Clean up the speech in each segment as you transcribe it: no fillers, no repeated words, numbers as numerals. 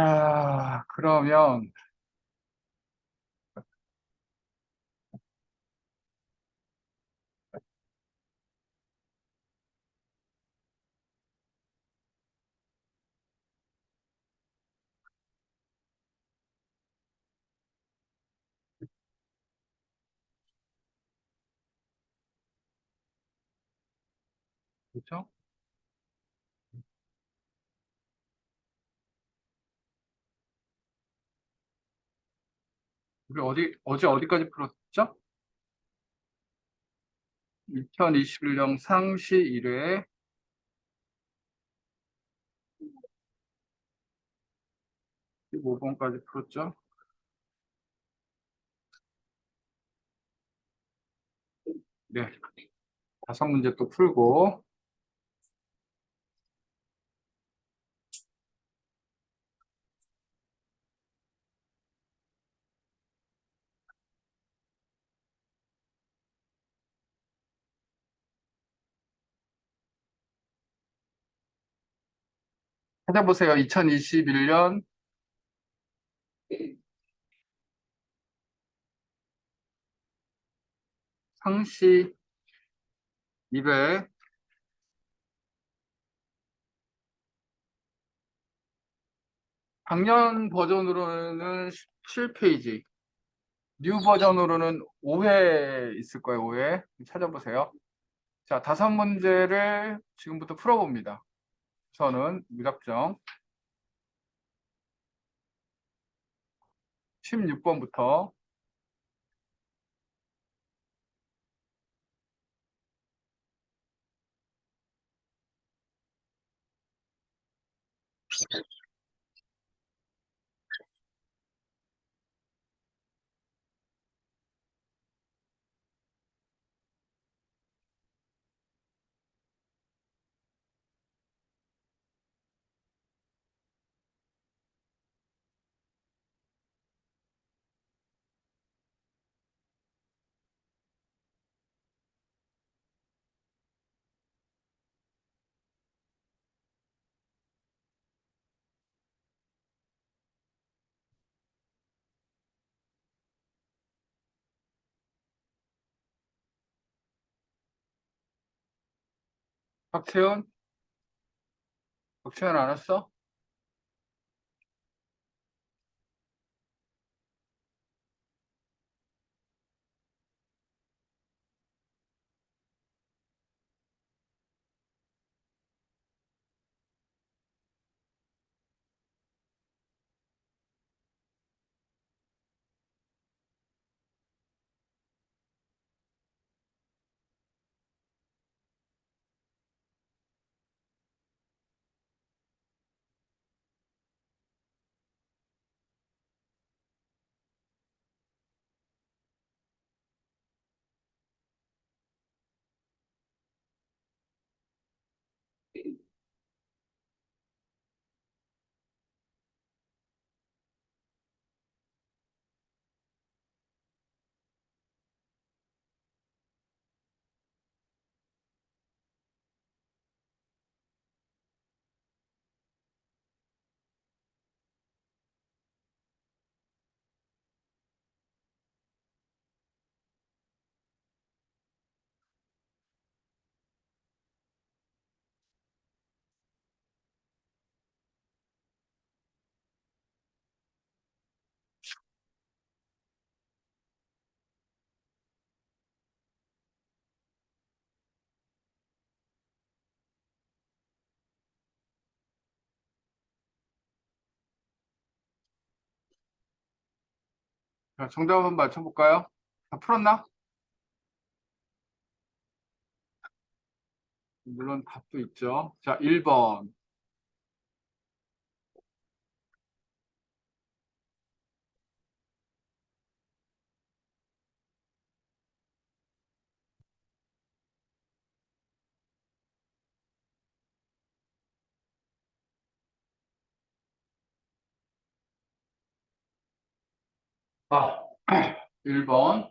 자, 그러면 그렇죠? 우리 어제 어디까지 풀었죠? 2021년 상시 1회 15번까지 풀었죠? 네, 다섯 문제 또 풀고 찾아보세요. 2021년 상시 200 작년 버전으로는 7페이지, 뉴 버전으로는 5회 있을 거예요. 5회 찾아보세요. 자, 다섯 문제를 지금부터 풀어봅니다. 저는 무작정 16번부터 박채연, 박채연 안 왔어? 자, 정답 한번 맞춰볼까요? 다 풀었나? 물론 답도 있죠. 자, 1번. 아, 1번.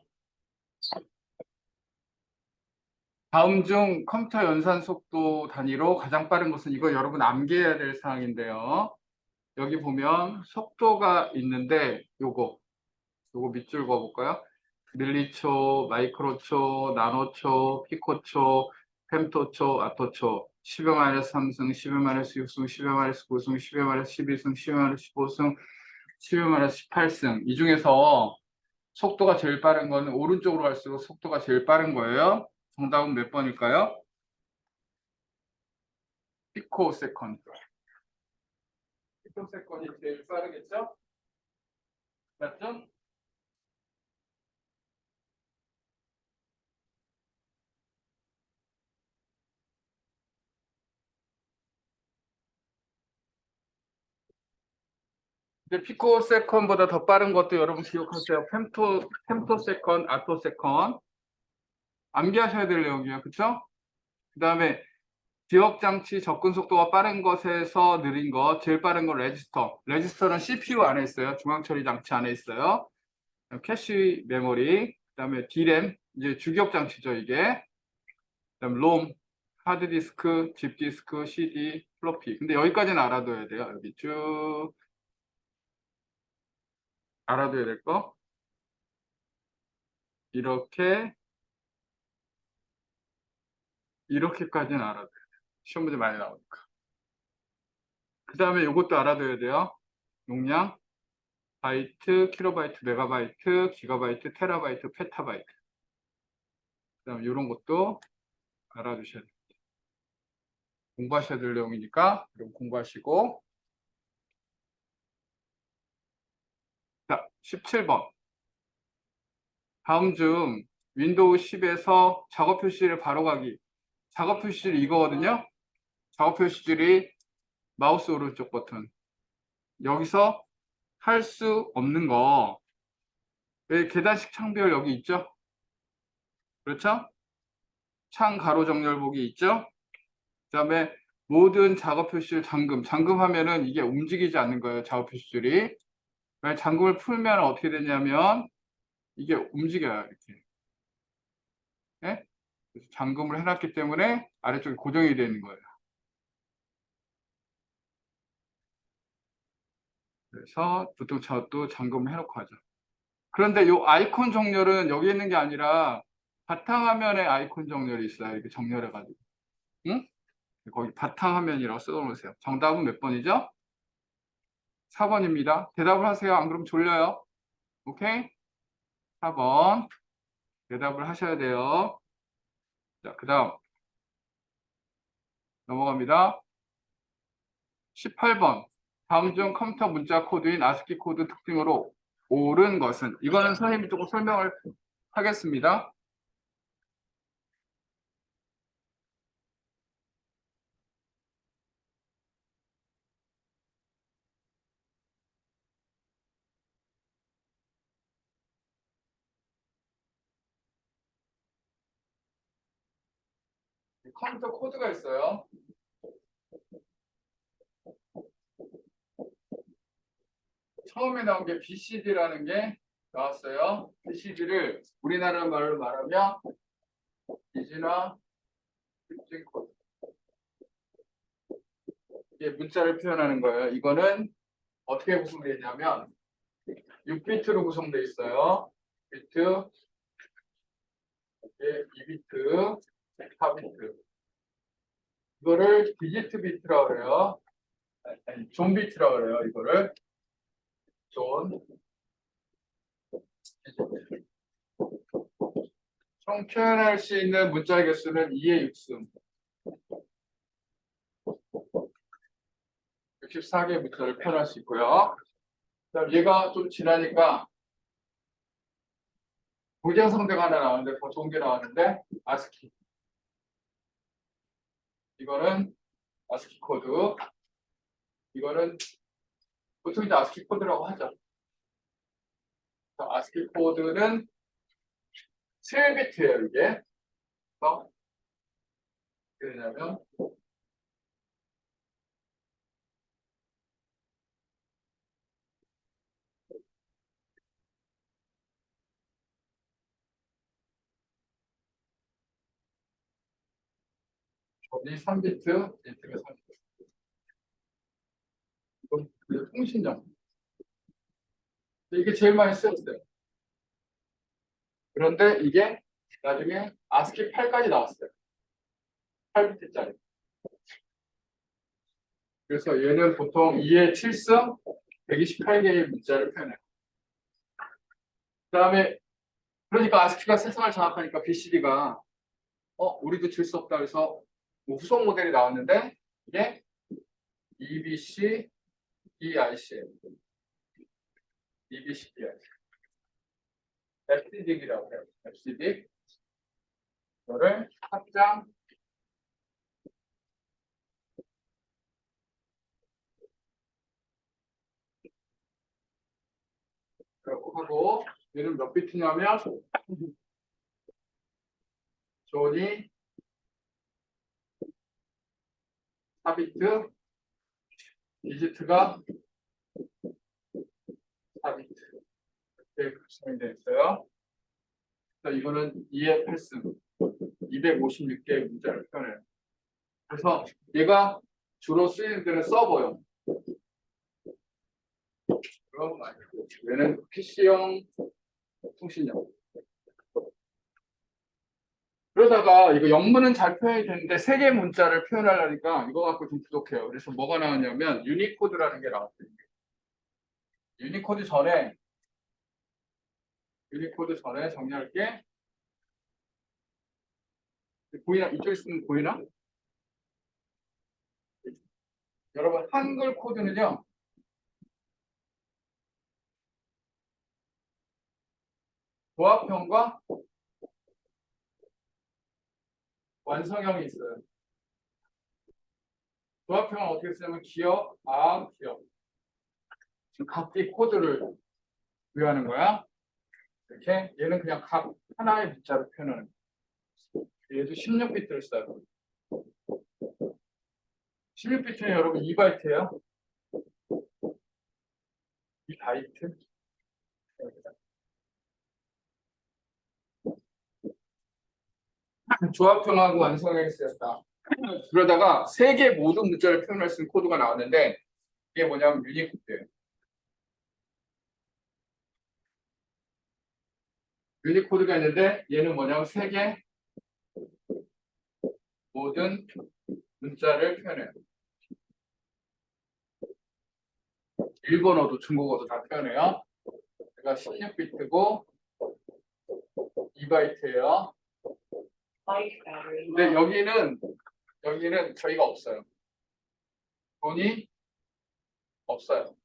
다음 중 컴퓨터 연산 속도 단위로 가장 빠른 것은 이거 여러분 암기해야 될 사항인데요. 여기 보면 속도가 있는데 요거 밑줄 그어볼까요? 밀리초, 마이크로초, 나노초, 피코초, 펜토초, 아토초, 10의 마이너스 3승, 10의 마이너스 6승, 10의 마이너스 9승, 10의 마이너스 11승, 10의 마이너스 15승, 10의 마이너스 18승. 이 중에서 속도가 제일 빠른 거는 오른쪽으로 갈수록 속도가 제일 빠른 거예요. 정답은 몇 번일까요? 피코 세컨드. 피코 세컨이 제일 빠르겠죠? 맞죠? 근데 피코 세컨보다 더 빠른 것도 여러분 기억하세요. 펜토 세컨, 아토 세컨. 암기하셔야 될 내용이에요. 그쵸? 그 다음에 기억 장치 접근 속도가 빠른 것에서 느린 것, 제일 빠른 건 레지스터. 레지스터는 CPU 안에 있어요. 중앙 처리 장치 안에 있어요. 캐시 메모리, 그다음에 D램, 이제 주기억 장치죠, 이게. 그다음 롬, 하드디스크, 칩디스크, CD, 플로피. 근데 여기까지는 알아둬야 돼요. 여기 쭉 알아둬야 될 거. 이렇게 이렇게까지는 알아둬야 돼요. 시험 문제 많이 나오니까. 그다음에 이것도 알아둬야 돼요. 용량, 바이트, 킬로바이트, 메가바이트, 기가바이트, 테라바이트, 페타바이트. 그다음 이런 것도 알아두셔야 돼요. 공부하셔야 될 내용이니까 그럼 공부하시고. 자, 17번. 다음 중 윈도우 10에서 작업 표시를 바로 가기. 작업 표시줄이 이거거든요. 작업 표시줄이 마우스 오른쪽 버튼. 여기서 할 수 없는 거. 왜 계단식 창별 여기 있죠? 그렇죠? 창 가로 정렬 보기 있죠? 그다음에 모든 작업 표시줄 잠금. 잠금하면은 이게 움직이지 않는 거예요. 작업 표시줄이. 만약 잠금을 풀면 어떻게 되냐면 이게 움직여요. 이렇게. 예? 그래서 잠금을 해놨기 때문에 아래쪽이 고정이 되는 거예요. 그래서 보통 저도 잠금을 해놓고 하죠. 그런데 이 아이콘 정렬은 여기 있는 게 아니라 바탕화면에 아이콘 정렬이 있어요. 이렇게 정렬해가지고. 응? 거기 바탕화면이라고 써놓으세요. 정답은 몇 번이죠? 4번입니다. 대답을 하세요. 안 그러면 졸려요. 오케이? 4번. 대답을 하셔야 돼요. 자, 그 다음 넘어갑니다. 18번. 다음 중 컴퓨터 문자 코드인 아스키 코드 특징으로 옳은 것은? 이거는 선생님이 조금 설명을 하겠습니다. 컴퓨터 코드가 있어요. 처음에 나온 게 BCD라는 게 나왔어요. BCD를 우리나라 말로 말하면 비즈나 특징 코드. 이게 문자를 표현하는 거예요. 이거는 어떻게 구성되냐면 6비트로 구성되어 있어요. 비트, 2비트, 4비트. 이거를 디지트 비트라고 그래요. 아니, 존 비트라고 그래요. 이거를 존 디지트. 총 표현할 수 있는 문자 개수는 2의 6승. 64개의 문자를 표현할 수 있고요. 그다음 얘가 좀 지나니까 부정성대가 하나 나왔는데 더 좋은 게 나왔는데 아스키. 이거는 아스키 코드. 이거는 보통 이제 아스키 코드라고 하죠. 아스키 코드는 7비트예요, 이게. 그래서 어떻게 되냐면 저기 3비트, 비트가 3비트. 이건 이제 통신정. 이게 제일 많이 쓰였어요. 그런데 이게 나중에 ASCII 8까지 나왔어요. 8비트짜리. 그래서 얘는 보통 2의 7승 128개의 문자를 표현해요. 그 다음에 그러니까 ASCII가 세상을 장악하니까 BCD가 우리도 질 수 없다 그래서 뭐 후속 모델이 나왔는데 이게 EBC, DIC, EBC, DIC, FCD이라고 해요. FCD 이거를 확장 하고 얘는 몇 비트냐면 존이 4비트, 디지트가 4비트 이렇게 구성이 되어 있어요. 그래서 이거는 2의 8승 256개의 문자를 표현해요. 그래서 얘가 주로 쓰이는 데는 서버요. 그럼 아니고 얘는 PC용 통신용. 그러다가 이거 영문은 잘 표현이 되는데 세 개 문자를 표현하려니까 이거 갖고 좀 부족해요. 그래서 뭐가 나왔냐면 유니코드라는 게 나왔어요. 유니코드 전에 정리할게. 보이나? 이쪽에 쓰는 보이나? 여러분 한글 코드는요. 조합형과 완성형이 있어요. 조합형은 어떻게 쓰냐면 기억, 기억. 각기 코드를 부여하는 거야. 이렇게 얘는 그냥 각 하나의 문자로 표현하는 거야. 얘도 16비트를 써요. 16비트는 여러분 2바이트예요. 2바이트. 조합형하고 완성형이 쓰였다. 그러다가 세 개 모든 문자를 표현할 수 있는 코드가 나왔는데 이게 뭐냐면 유니코드예요. 유니코드가 있는데 얘는 뭐냐면 세 개 모든 문자를 표현해요. 일본어도 중국어도 다 표현해요. 제가 16비트고 2바이트예요. 근데 여기는 저희가 없어요. 돈이 없어요.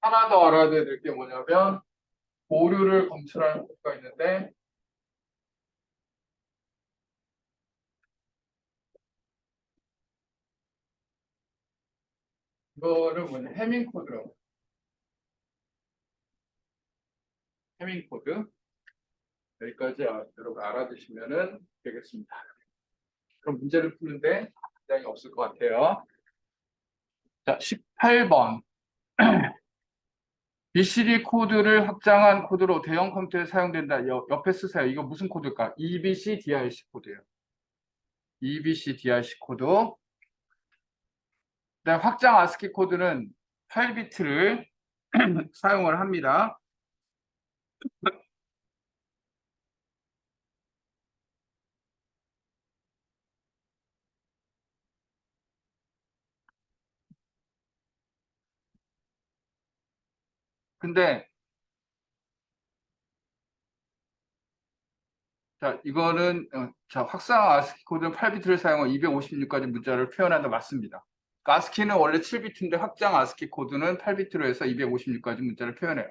하나 더 알아야 될 게 뭐냐면 오류를 검출하는 코드가 있는데 이거를 뭐냐 해밍 코드라고. 해밍 코드. 여기까지 여러분 알아두시면 되겠습니다. 그럼 문제를 푸는데 굉장히 없을 것 같아요. 자, 18번. BCD 코드를 확장한 코드로 대형 컴퓨터에 사용된다. 옆에 쓰세요. 이거 무슨 코드일까? EBC DIC 코드예요. EBC DIC 코드. 그다음 확장 ASCII 코드는 8비트를 사용을 합니다. 근데 자, 이거는 자, 확장 ASCII 코드는 8비트를 사용하고 256가지 문자를 표현한다 맞습니다. 그러니까 ASCII는 원래 7비트인데 확장 ASCII 코드는 8비트로 해서 256가지 문자를 표현해요.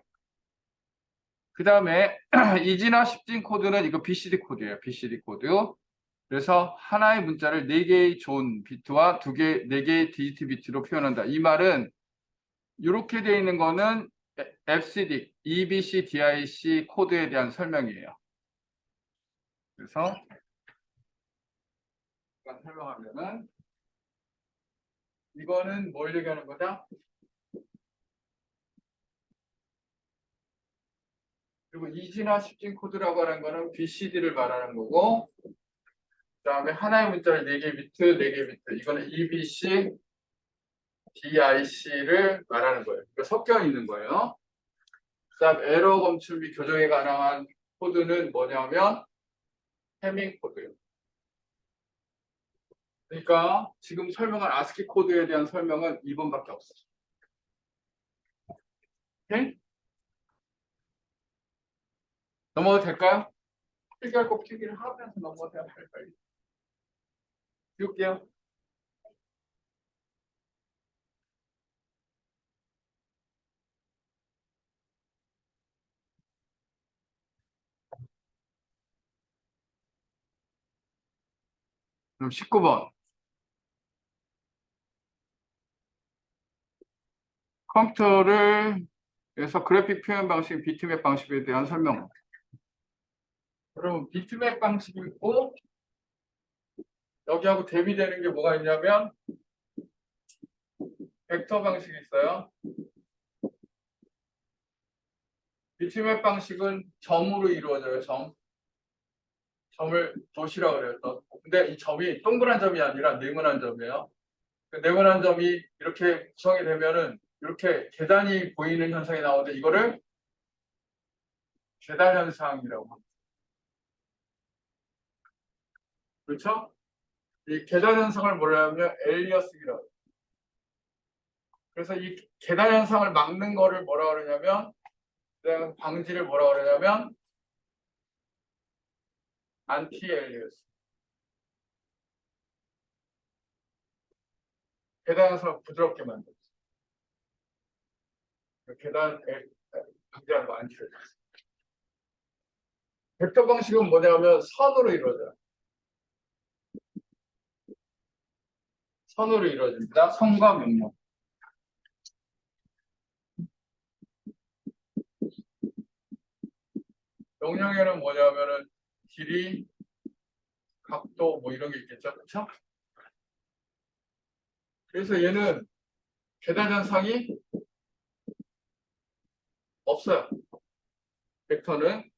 그 다음에 이진화 10진 코드는 이거 BCD 코드예요. BCD 코드. 그래서 하나의 문자를 4개의 존 비트와 4개의 디지트 비트로 표현한다. 이 말은 이렇게 되어 있는 거는 FCD, EBC, DIC 코드에 대한 설명이에요. 그래서 설명하면은 이거는 뭘 얘기하는 거다? 그리고 이진화 10진 코드라고 하는 거는 BCD를 말하는 거고 그 다음에 하나의 문자를 4개 비트, 4개 비트 이거는 EBC, DIC를 말하는 거예요. 그러니까 섞여 있는 거예요. 그다음 에러 검출 및 교정에 가능한 코드는 뭐냐면 해밍 코드예요. 그러니까 지금 설명한 아스키 코드에 대한 설명은 2번밖에 없어요. 오케이? 넘어도 될까요? 필기할 거 필기를 하면서 넘어가야 빨리. 비울게요. 그럼 19번. 컴퓨터를 에서 그래픽 표현 방식, 비트맵 방식에 대한 설명. 그럼 비트맵 방식이 있고 여기하고 대비되는 게 뭐가 있냐면 벡터 방식이 있어요. 비트맵 방식은 점으로 이루어져요. 점을 도시라고 그래요. 근데 이 점이 동그란 점이 아니라 네모난 점이에요. 그 네모난 점이 이렇게 구성이 되면은 이렇게 계단이 보이는 현상이 나오는데 이거를 계단 현상이라고 합니다. 그렇죠? 이 계단 현상을 뭐라냐면 엘리어스기라고 해요. 그래서 이 계단 현상을 막는 거를 뭐라 그러냐면 방지를 뭐라 그러냐면 안티 엘리어스. 계단 현상을 부드럽게 만들죠. 계단 방지하는 거 안티 엘리어스. 벡터 방식은 뭐냐면 선으로 이루어져요. 선으로 이루어집니다. 선과 명령. 명령에는 뭐냐면은 길이, 각도 뭐 이런 게 있겠죠. 그렇죠? 그래서 얘는 계단 현상이 없어요. 벡터는.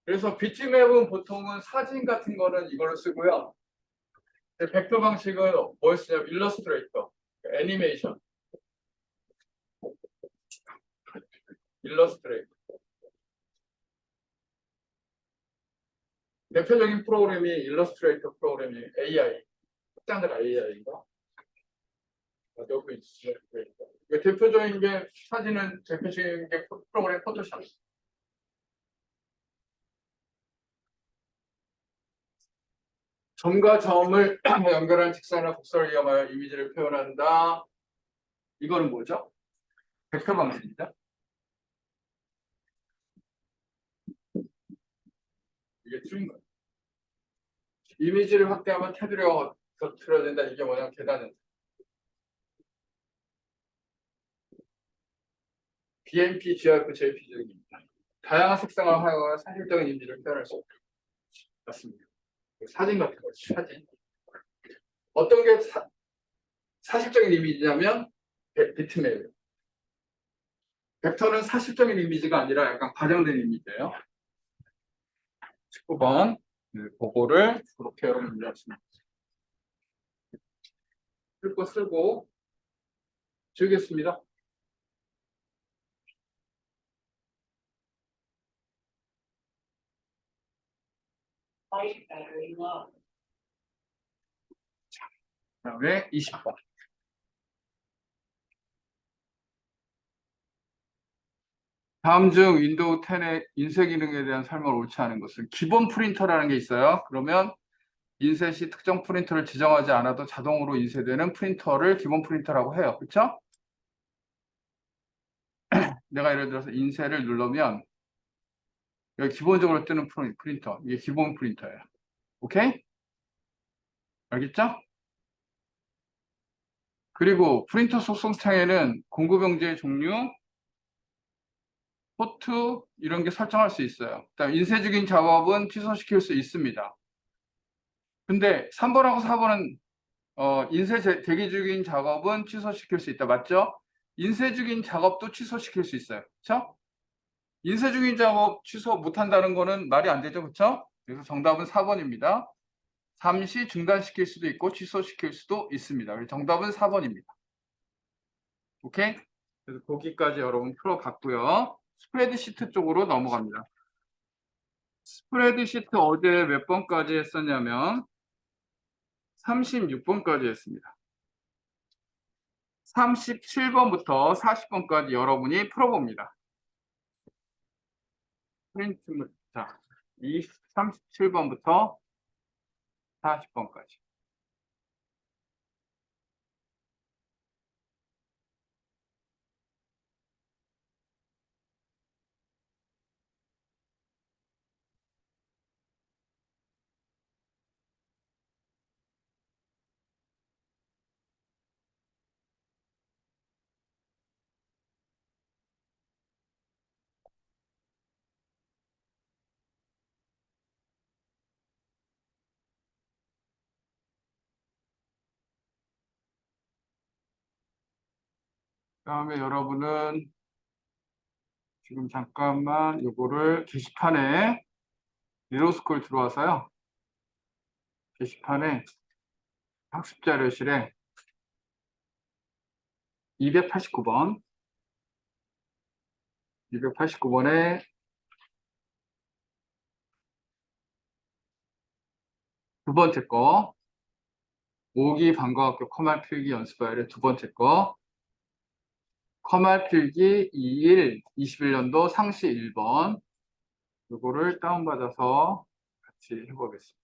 그래서 비트맵은 보통은 사진 같은 거는 이걸로 쓰고요. 벡터 방식은 뭘 쓰냐면 일러스트레이터, 애니메이션, 일러스트레이터. 대표적인 프로그램이 일러스트레이터 프로그램이 AI, 스탠다드 AI인가? 여기 있어요. 대표적인 게 사진은 대표적인 게 프로그램 포토샵. 점과 점을 연결한 직선이나 곡선을 이용하여 이미지를 표현한다. 이거는 뭐죠? 벡터 방식이죠. 이게 틀린 거예요. 이미지를 확대하면 테두리가 겉으로진다. 이게 뭐냐면 계단은 BMP, GIF, JPG 등입니다. 다양한 색상을 하여 사실적인 이미지를 표현할 수 있다. 맞습니다. 사진 같은 거죠. 사진. 어떤 게 사실적인 이미지냐면 비트맵이에요. 벡터는 사실적인 이미지가 아니라 약간 과장된 이미지예요. 19번 그거를 그렇게 여러분 이해하시면 쓸 거 쓰고 지우겠습니다. 그다음에 20번. 다음 중 윈도우 10의 인쇄 기능에 대한 설명을 옳지 않은 것은 기본 프린터라는 게 있어요. 그러면 인쇄 시 특정 프린터를 지정하지 않아도 자동으로 인쇄되는 프린터를 기본 프린터라고 해요. 그렇죠? 내가 예를 들어서 인쇄를 누르면 여기 기본적으로 뜨는 프린터. 이게 기본 프린터예요. 오케이? 알겠죠? 그리고 프린터 속성창에는 공구병제의 종류, 포트 이런 게 설정할 수 있어요. 그다음 인쇄 중인 작업은 취소시킬 수 있습니다. 근데 3번하고 4번은 인쇄 대기 중인 작업은 취소시킬 수 있다. 맞죠? 인쇄 중인 작업도 취소시킬 수 있어요. 그렇죠? 인쇄 중인 작업 취소 못한다는 거는 말이 안 되죠. 그렇죠? 그래서 정답은 4번입니다. 잠시 중단시킬 수도 있고 취소시킬 수도 있습니다. 정답은 4번입니다. 오케이? 그래서 거기까지 여러분 풀어봤고요. 스프레드시트 쪽으로 넘어갑니다. 스프레드시트 어제 몇 번까지 했었냐면 36번까지 했습니다. 37번부터 40번까지 여러분이 풀어봅니다. 프린트, 자, 37번부터 40번까지. 그다음에 여러분은 지금 잠깐만 요거를 게시판에 리로스쿨 들어와서요. 게시판에 학습자료실에 289번 289번에 두 번째 거 5기 방과학교 커말 필기 연습 파일의 두 번째 거 커말 필기 21년도 상시 1번 요거를 다운받아서 같이 해보겠습니다.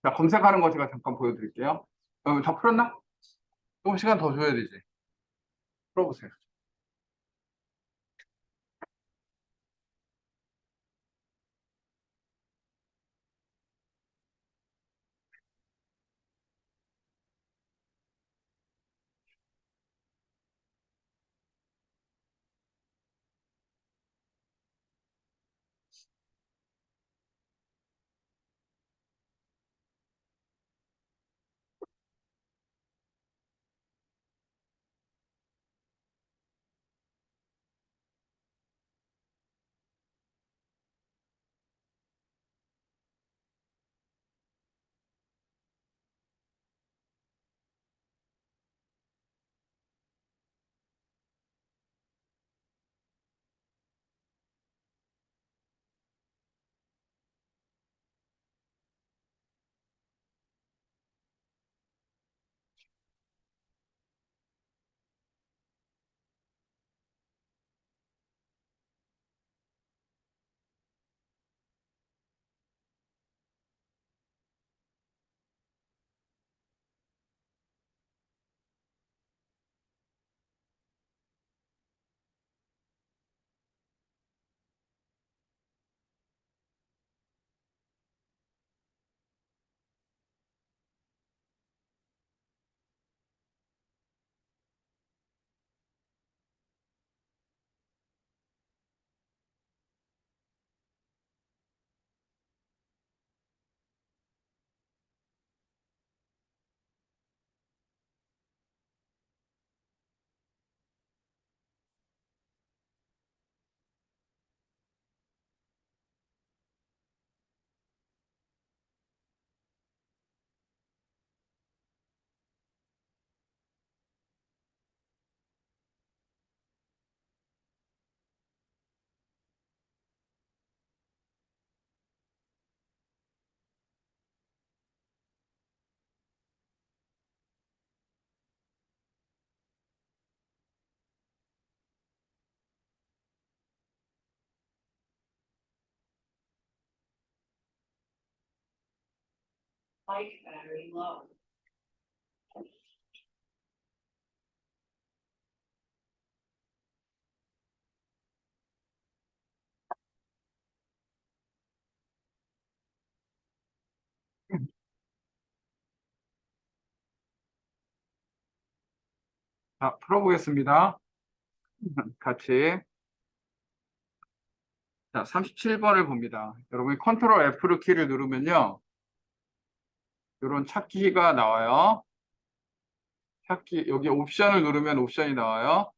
자, 검색하는 거 제가 잠깐 보여드릴게요. 다 풀었나? 조금 시간 더 줘야 되지. 풀어보세요. Bike battery low. 자, 풀어보겠습니다. 같이. 자, 37번을 봅니다. 여러분이 컨트롤 F 키를 누르면요. 이런 찾기가 나와요. 찾기, 여기 옵션을 누르면 옵션이 나와요.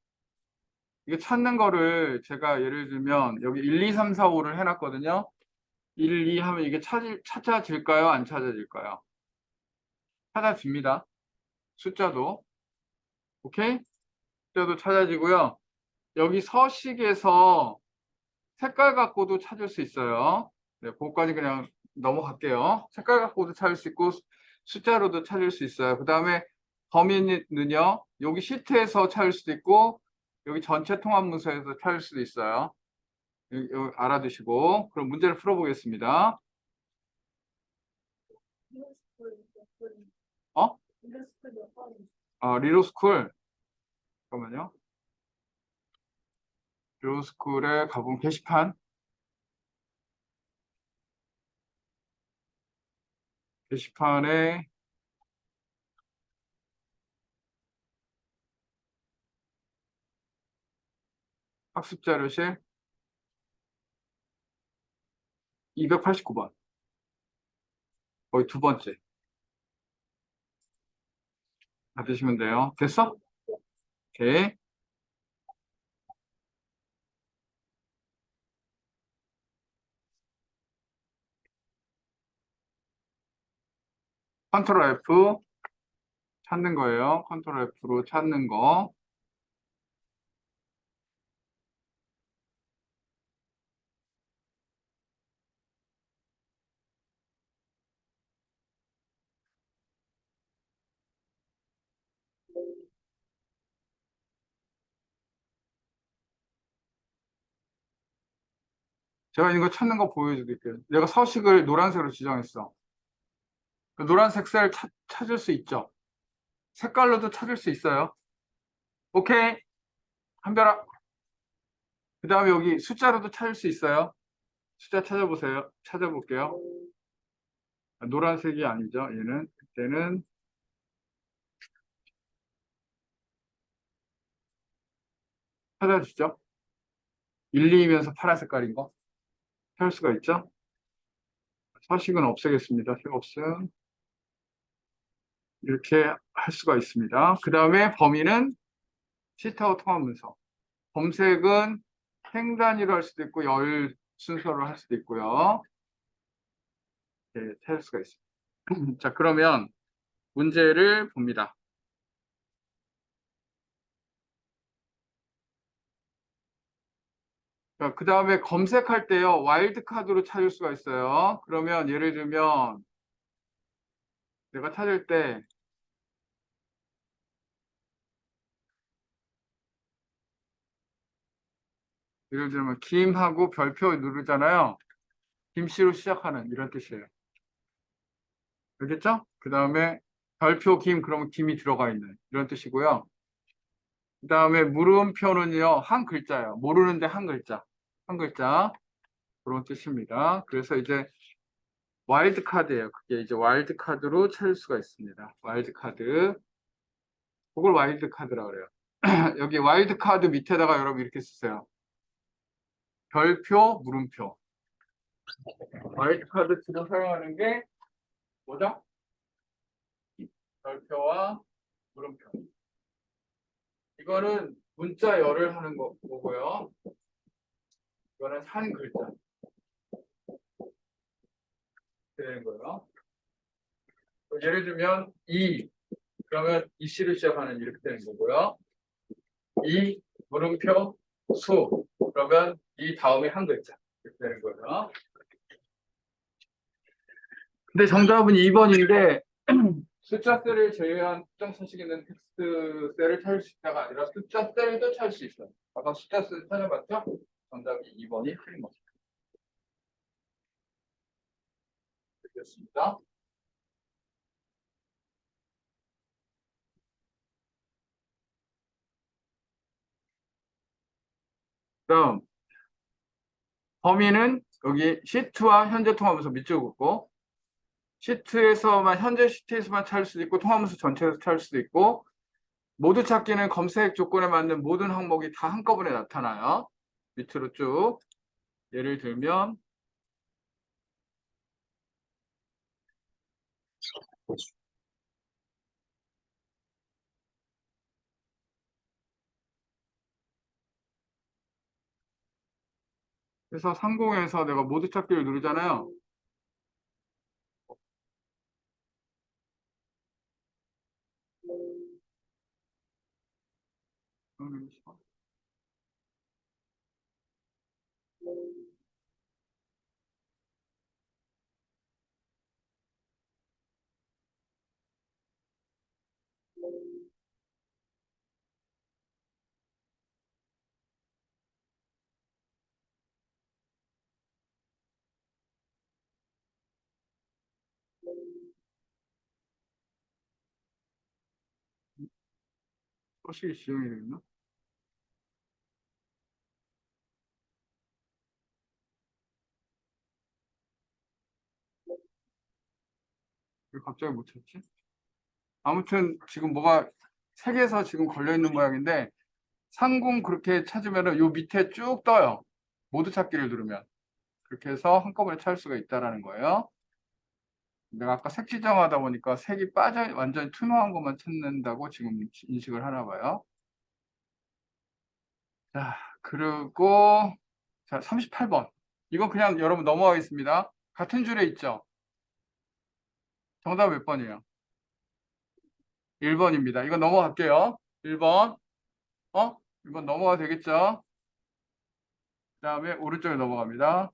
이게 찾는 거를 제가 예를 들면 여기 1, 2, 3, 4, 5를 해놨거든요. 1, 2 하면 이게 찾아질까요? 안 찾아질까요? 찾아집니다. 숫자도. 오케이? 숫자도 찾아지고요. 여기 서식에서 색깔 갖고도 찾을 수 있어요. 네, 그거까지 그냥 넘어갈게요. 색깔 갖고도 찾을 수 있고 숫자로도 찾을 수 있어요. 그 다음에 범위는요. 여기 시트에서 찾을 수도 있고 여기 전체 통합 문서에서 찾을 수도 있어요. 여기 알아두시고 그럼 문제를 풀어보겠습니다. 어? 리로스쿨. 잠깐만요. 리로스쿨에 가본 게시판에 학습자료실 289번. 거의 두 번째. 받으시면 돼요. 됐어? 오케이. 컨트롤 F 찾는 거예요. 컨트롤 F로 찾는 거. 제가 이거 찾는 거 보여드릴게요. 내가 서식을 노란색으로 지정했어. 그 노란색 셀 찾을 수 있죠? 색깔로도 찾을 수 있어요. 오케이. 한별아. 그 다음에 여기 숫자로도 찾을 수 있어요. 숫자 찾아보세요. 찾아볼게요. 노란색이 아니죠. 얘는. 그때는 찾아주죠. 1, 2이면서 파란 색깔인 거 찾을 수가 있죠. 서식은 없애겠습니다. 색 없음. 이렇게 할 수가 있습니다. 그 다음에 범위는 시타고 통합 문서. 검색은 행 단위로 할 수도 있고 열 순서로 할 수도 있고요. 네, 찾을 수가 있습니다. 자, 그러면 문제를 봅니다. 그 다음에 검색할 때요, 와일드 카드로 찾을 수가 있어요. 그러면 예를 들면 내가 찾을 때 예를 들면 김하고 별표 누르잖아요. 김씨로 시작하는 이런 뜻이에요. 알겠죠? 그 다음에 별표 김 그러면 김이 들어가 있는 이런 뜻이고요. 그 다음에 물음표는요, 한 글자예요. 모르는데 한 글자. 한 글자. 그런 뜻입니다. 그래서 이제 와일드 카드예요. 그게 이제 와일드 카드로 찾을 수가 있습니다. 와일드 카드. 그걸 와일드 카드라고 그래요. 여기 와일드 카드 밑에다가 여러분 이렇게 쓰세요. 별표, 물음표. 와일드 카드 주로 사용하는 게 뭐죠? 별표와 물음표. 이거는 문자 열을 하는 거고요. 이거는 한 글자 되는 거예요. 예를 들면 이 그러면 이씨로 시작하는 이렇게 되는 거고요. 이 물음표 수 그러면 이 다음에 한 글자 이렇게 되는 거예요. 근데 정답은 2번인데 숫자 셀을 제외한 특정 서식에 있는 텍스트 셀을 찾을 수 있다가 아니라 숫자 셀도 찾을 수 있어요. 아까 숫자 셀 찾아봤죠? 정답이 2번이 틀린 것입니다. 되겠습니다. 그럼 범위는 여기 시트와 현재 통합문서 밑줄 긋고 시트에서만 현재 시트에서만 찾을 수도 있고 통합문서 전체에서 찾을 수도 있고 모두 찾기는 검색 조건에 맞는 모든 항목이 다 한꺼번에 나타나요. 밑으로 쭉. 예를 들면, 그래서 상공에서 내가 모두 찾기를 누르잖아요. 소식이 지정이 되나? 왜 갑자기 못 찾지? 아무튼 지금 뭐가 색에서 지금 걸려 있는 모양인데 상공 그렇게 찾으면은 요 밑에 쭉 떠요. 모두 찾기를 누르면. 그렇게 해서 한꺼번에 찾을 수가 있다라는 거예요. 내가 아까 색 지정하다 보니까 색이 빠져 완전히 투명한 것만 찾는다고 지금 인식을 하나 봐요. 자, 그리고 자, 38번. 이건 그냥 여러분 넘어가겠습니다. 같은 줄에 있죠? 정답 몇 번이에요? 1번입니다. 이건 넘어갈게요. 1번. 1번 넘어가도 되겠죠? 그 다음에 오른쪽에 넘어갑니다.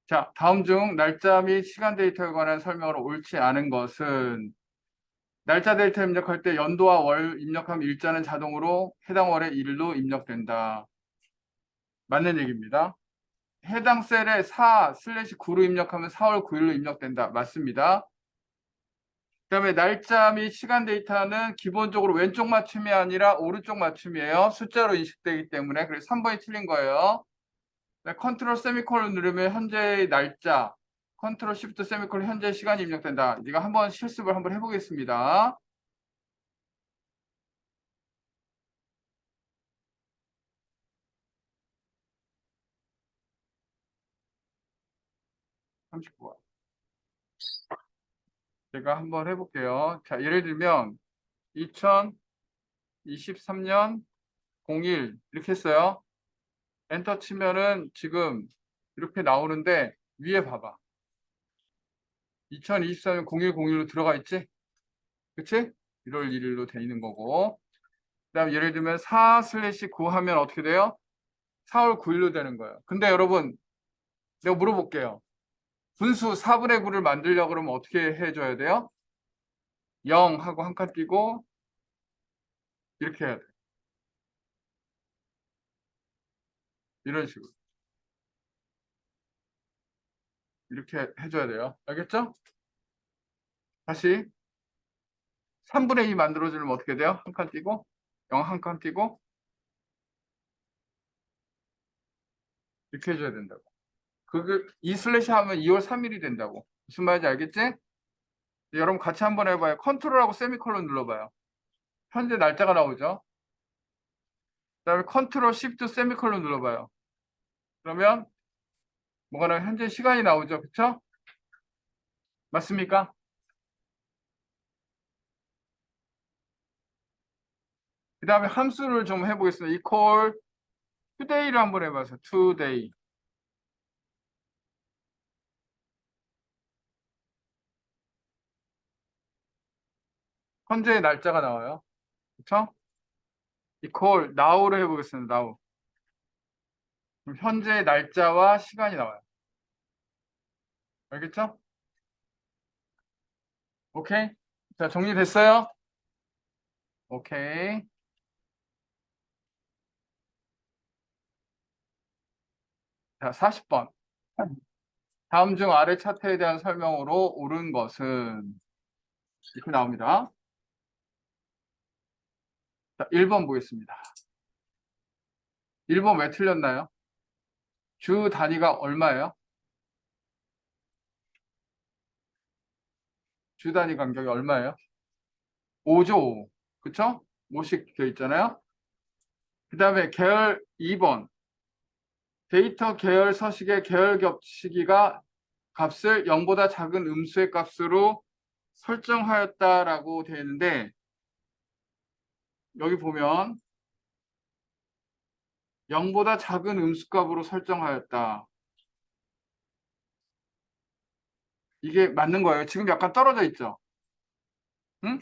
자, 다음 중 날짜 및 시간 데이터에 관한 설명으로 옳지 않은 것은 날짜 데이터 입력할 때 연도와 월 입력하면 일자는 자동으로 해당 월의 일로 입력된다. 맞는 얘기입니다. 해당 셀에 4/9로 입력하면 4월 9일로 입력된다. 맞습니다. 그다음에 날짜 및 시간 데이터는 기본적으로 왼쪽 맞춤이 아니라 오른쪽 맞춤이에요. 숫자로 인식되기 때문에. 그래서 3번이 틀린 거예요. 네, 컨트롤 세미콜론 누르면 현재의 날짜, 컨트롤 시프트 세미콜론 현재 시간이 입력된다. 네가 한번 실습을 한번 해보겠습니다. 39번. 제가 한번 해볼게요. 자, 예를 들면 2023년 01 이렇게 했어요. 엔터 치면은 지금 이렇게 나오는데 위에 봐봐. 2024년 0101로 들어가 있지? 그치? 1월 1일로 돼 있는 거고. 그 다음 예를 들면 4/9 하면 어떻게 돼요? 4월 9일로 되는 거예요. 근데 여러분, 내가 물어볼게요. 분수 4분의 9를 만들려고 그러면 어떻게 해줘야 돼요? 0 하고 한 칸 띄고 이렇게 해야 돼. 이런 식으로. 이렇게 해줘야 돼요. 알겠죠? 다시 3분의 2 만들어주려면 어떻게 돼요? 한 칸 띄고 0 한 칸 띄고 이렇게 해줘야 된다고. 이 슬래시 하면 2월 3일이 된다고. 무슨 말인지 알겠지? 여러분 같이 한번 해봐요. 컨트롤하고 세미콜론 눌러봐요. 현재 날짜가 나오죠? 그다음에 컨트롤 시프트 세미콜론 눌러봐요. 그러면 뭐가 나요? 현재 시간이 나오죠? 그쵸? 맞습니까? 그 다음에 함수를 좀 해보겠습니다. equal today를 한번 해봐서 today. 현재의 날짜가 나와요. 그쵸? equal now로 해보겠습니다. now. 그럼 현재의 날짜와 시간이 나와요. 알겠죠? 오케이? 자, 정리됐어요? 오케이. 자, 40번. 다음 중 아래 차트에 대한 설명으로 옳은 것은 이렇게 나옵니다. 자, 1번 보겠습니다. 1번 왜 틀렸나요? 주 단위가 얼마예요? 주 단위 간격이 얼마예요? 5죠, 5. 그쵸? 5씩 되어 있잖아요. 그 다음에 계열 2번. 데이터 계열 서식의 계열 겹치기가 값을 0보다 작은 음수의 값으로 설정하였다라고 되어 있는데, 여기 보면 0보다 작은 음수값으로 설정하였다. 이게 맞는 거예요. 지금 약간 떨어져 있죠? 응?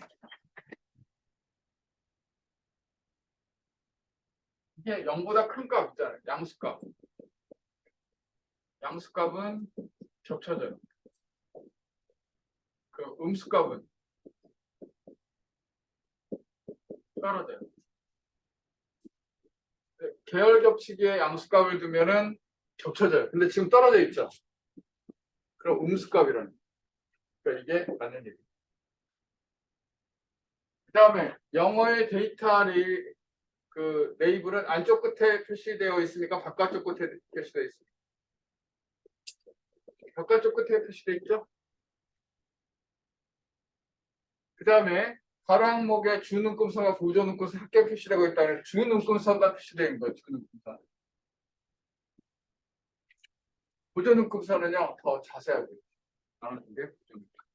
이게 0보다 큰 값 있잖아요. 양수값. 양수값은 겹쳐져요. 그 음수값은 떨어져요. 계열 겹치기에 양수값을 두면은 겹쳐져요. 근데 지금 떨어져 있죠? 그럼 음수값이라는. 그러니까 이게 맞는 얘기예요. 그 다음에 영어의 데이터 그 레이블은 안쪽 끝에 표시되어 있습니까? 바깥쪽 끝에 표시되어 있습니까? 바깥쪽 끝에 표시되어 있죠? 그 다음에 가로 항목에 주 눈금선과 보조 눈금선 합계 표시되고 있다는 주 눈금선만 표시되어 있는 거예요. 주 눈금선. 보조 눈금선은요 더 자세하게 나눠준 게 보조 눈금선.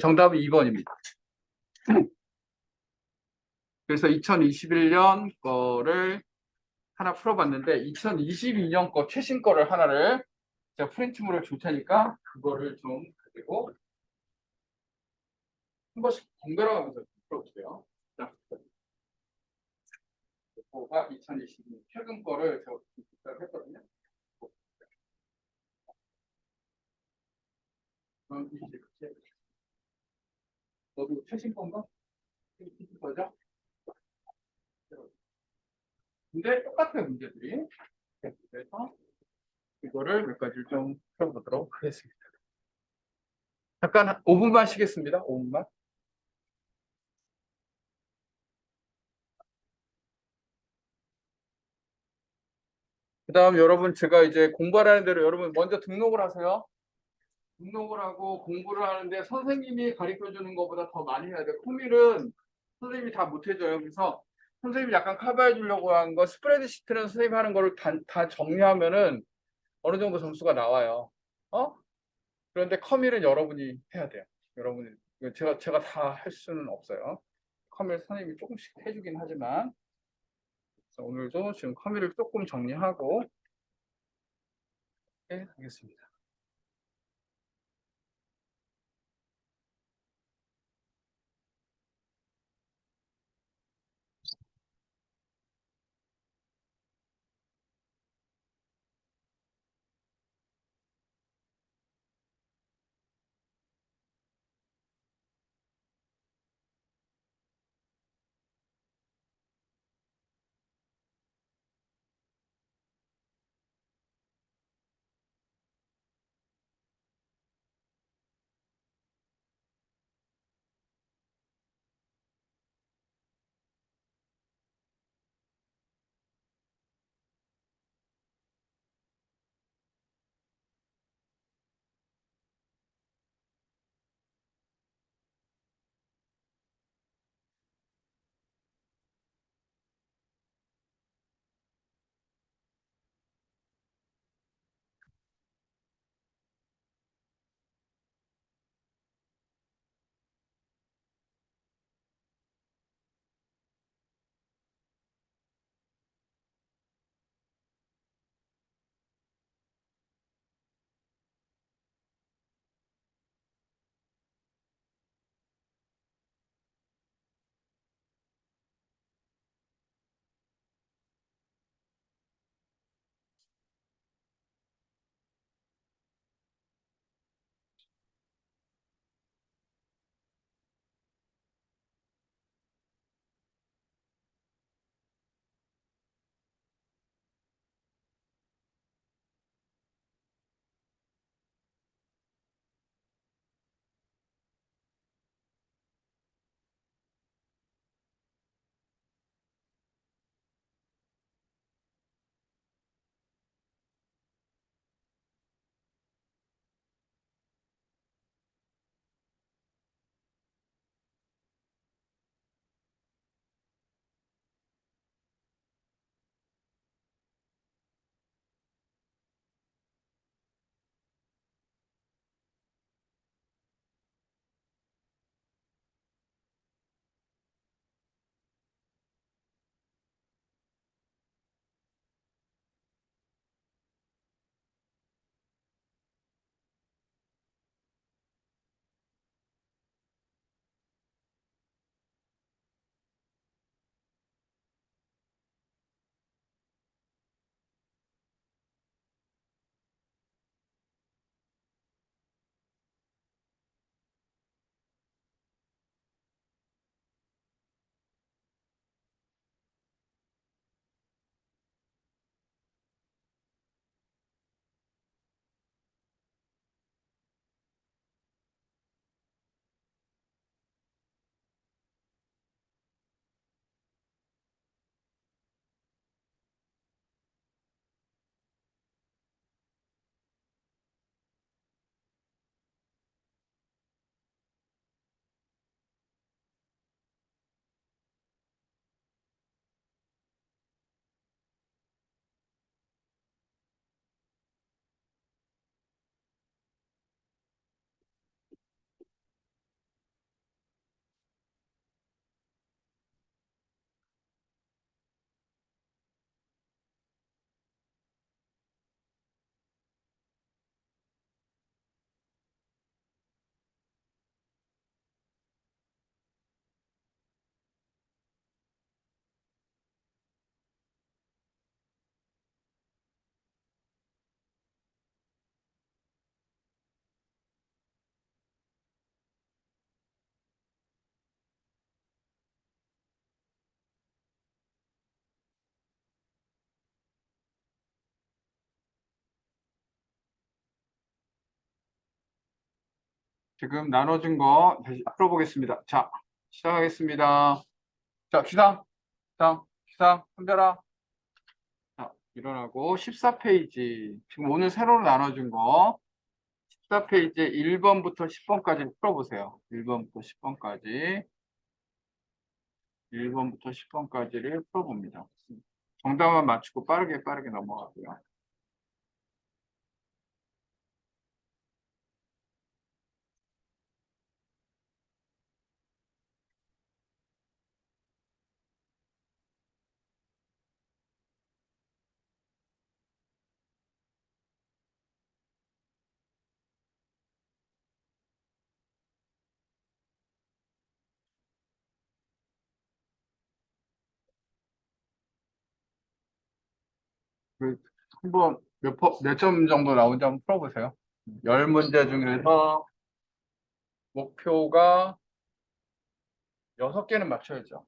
정답은 2번입니다. 그래서 2021년 거를 하나 풀어봤는데 2022년 거 최신 거를 하나를 제가 프린트물을 줄 테니까 그거를 좀 가지고 한 번씩 번갈아 가면서 풀어볼게요. 자, 이거가 2022년 최근 거를 제가 했거든요. 그럼 이제 너도 최신 건가? 최신 거죠? 근데 똑같아요 문제들이. 그래서 이거를 몇 가지를 좀 풀어보도록 하겠습니다. 잠깐 5분만 쉬겠습니다. 5분만. 그 다음 여러분 제가 이제 공부하라는 대로 여러분 먼저 등록을 하세요. 등록을 하고 공부를 하는데 선생님이 가르쳐 주는 것보다 더 많이 해야 돼요. 코밀은 선생님이 다 못 해줘요. 그래서 선생님이 약간 커버해 주려고 한 거 스프레드시트는 선생님이 하는 거를 다 정리하면은 어느 정도 점수가 나와요. 어? 그런데 커밀은 여러분이 해야 돼요. 여러분이 제가 다 할 수는 없어요. 커밀 선생님이 조금씩 해주긴 하지만 오늘도 지금 커밀을 조금 정리하고 하겠습니다. 지금 나눠준 거 다시 풀어보겠습니다. 자, 시작하겠습니다. 자, 기상, 앉아라. 자, 일어나고 14페이지. 지금 오늘 새로 나눠준 거 14페이지 1번부터 10번까지 풀어보세요. 1번부터 10번까지. 1번부터 10번까지를 풀어봅니다. 정답만 맞추고 빠르게 넘어가고요. 한번 몇 점 정도 나온지 한번 풀어보세요. 10문제 중에서 목표가 6개는 맞춰야죠.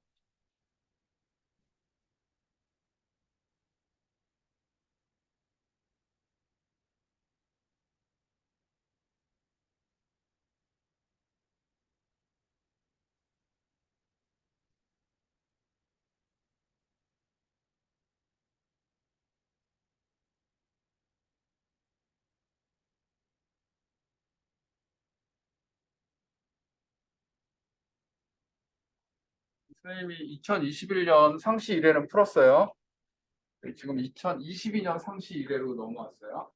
선생님이 2021년 상시 1회는 풀었어요. 지금 2022년 상시 1회로 넘어왔어요.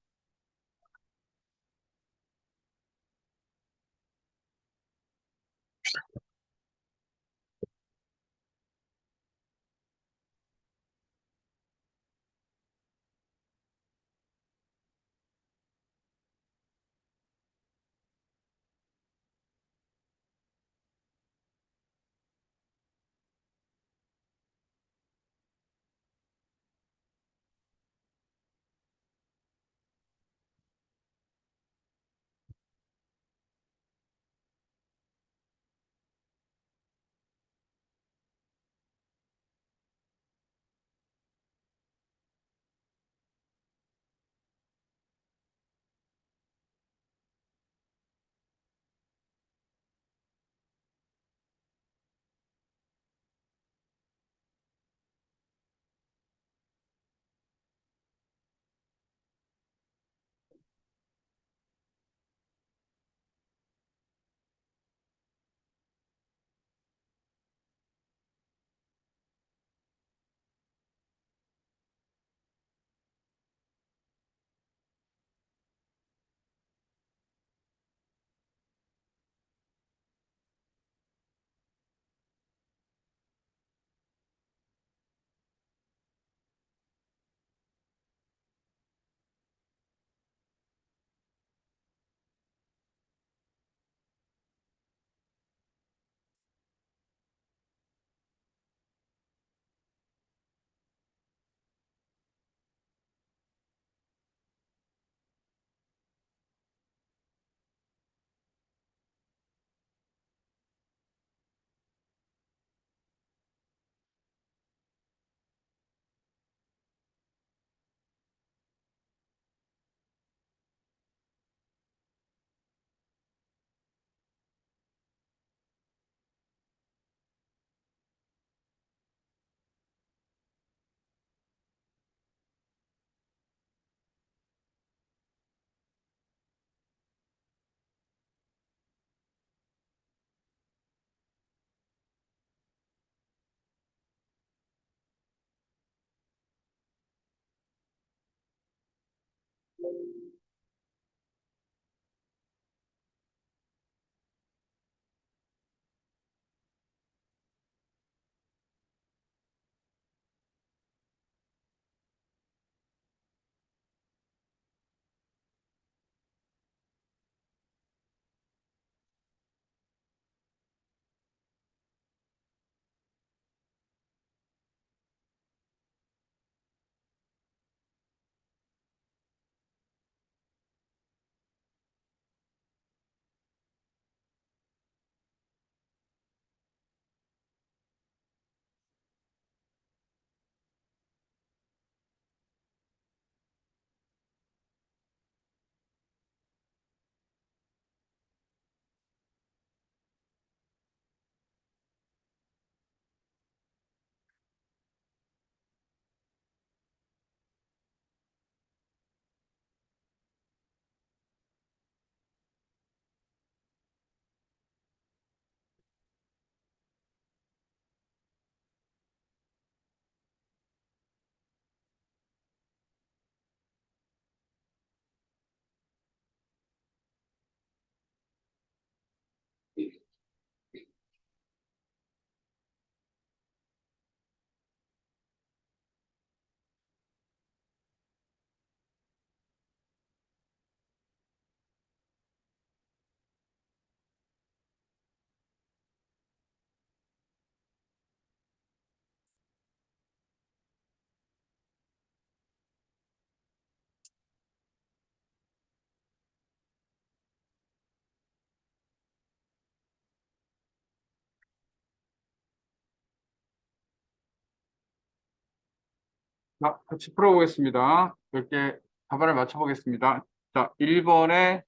자, 같이 풀어보겠습니다. 이렇게 답안을 맞춰보겠습니다. 자, 1번에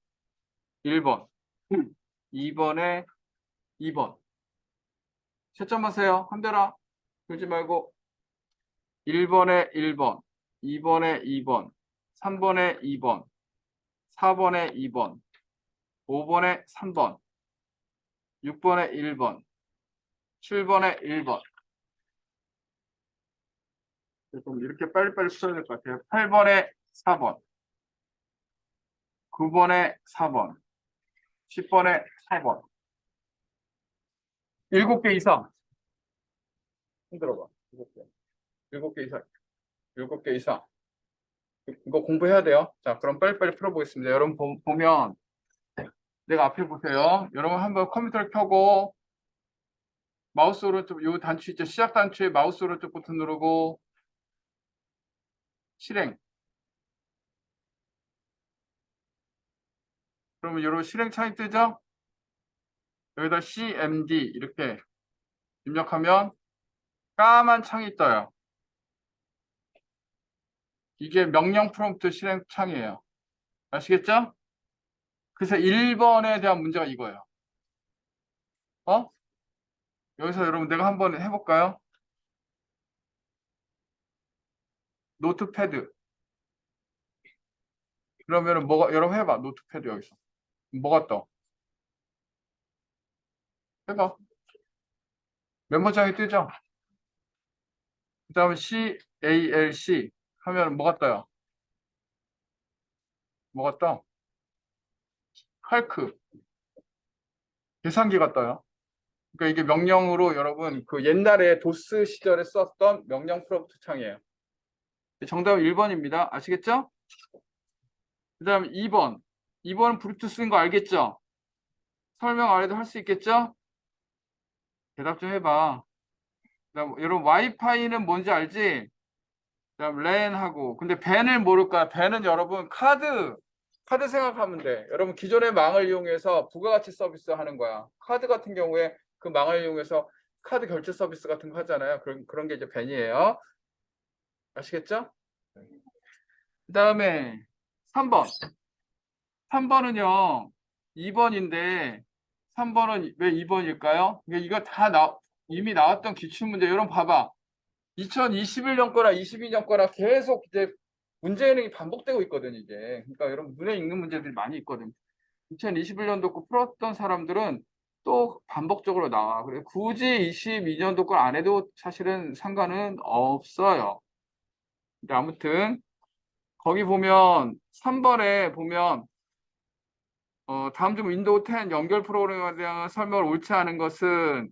1번, 2번에 2번. 채점하세요. 한별아, 그러지 말고 1번에 1번, 2번에 2번, 3번에 2번, 4번에 2번, 5번에 3번, 6번에 1번, 7번에 1번. 좀 이렇게 빨리빨리 풀어야 될 것 같아요. 8번에 4번, 9번에 4번, 10번에 4번. 7개 이상. 흔들어봐. 7개. 7개 이상. 7개 이상. 이거 공부해야 돼요. 자, 그럼 빨리빨리 풀어보겠습니다. 여러분 보면 내가 앞에 보세요. 여러분 한번 컴퓨터를 켜고 마우스 오른쪽 요 단추 있죠. 시작 단추에 마우스 오른쪽 버튼 누르고 실행. 그러면 여러분 실행 창이 뜨죠? 여기다 CMD 이렇게 입력하면 까만 창이 떠요. 이게 명령 프롬프트 실행 창이에요. 아시겠죠? 그래서 1번에 대한 문제가 이거예요. 여기서 여러분 내가 한번 해볼까요? 노트패드. 그러면은 뭐가 여러분 해봐. 노트패드 여기서 뭐가 떠? 해봐. 메모장이 뜨죠? 그 다음에 CALC 하면 뭐가 떠요? 뭐가 떠? 칼크. 계산기가 떠요. 그러니까 이게 명령으로 여러분 그 옛날에 도스 시절에 썼던 명령 프롬프트 창이에요. 정답은 1번입니다. 아시겠죠? 그 다음 2번. 2번은 블루투스인 거 알겠죠? 설명 안 해도 할 수 있겠죠? 대답 좀 해봐. 그다음 여러분 와이파이는 뭔지 알지? 그다음 랜하고 근데 밴을 모를까? 밴은 여러분 카드 생각하면 돼. 여러분 기존의 망을 이용해서 부가가치 서비스 하는 거야. 카드 같은 경우에 그 망을 이용해서 카드 결제 서비스 같은 거 하잖아요. 그런 게 이제 밴이에요. 아시겠죠? 그다음에 3번. 3번은요. 2번인데 3번은 왜 2번일까요? 이거 다 이미 나왔던 기출문제. 여러분 봐봐. 2021년 거나 22년 거나 계속 이제 문제행이 반복되고 있거든 이게. 그러니까 여러분 눈에 익는 문제들이 많이 있거든. 2021년도 거 풀었던 사람들은 또 반복적으로 나와. 그래 굳이 22년도 걸 안 해도 사실은 상관은 없어요. 근데 아무튼 거기 보면 3번에 보면 다음 중 윈도우 10 연결 프로그램에 대한 설명을 옳지 않은 것은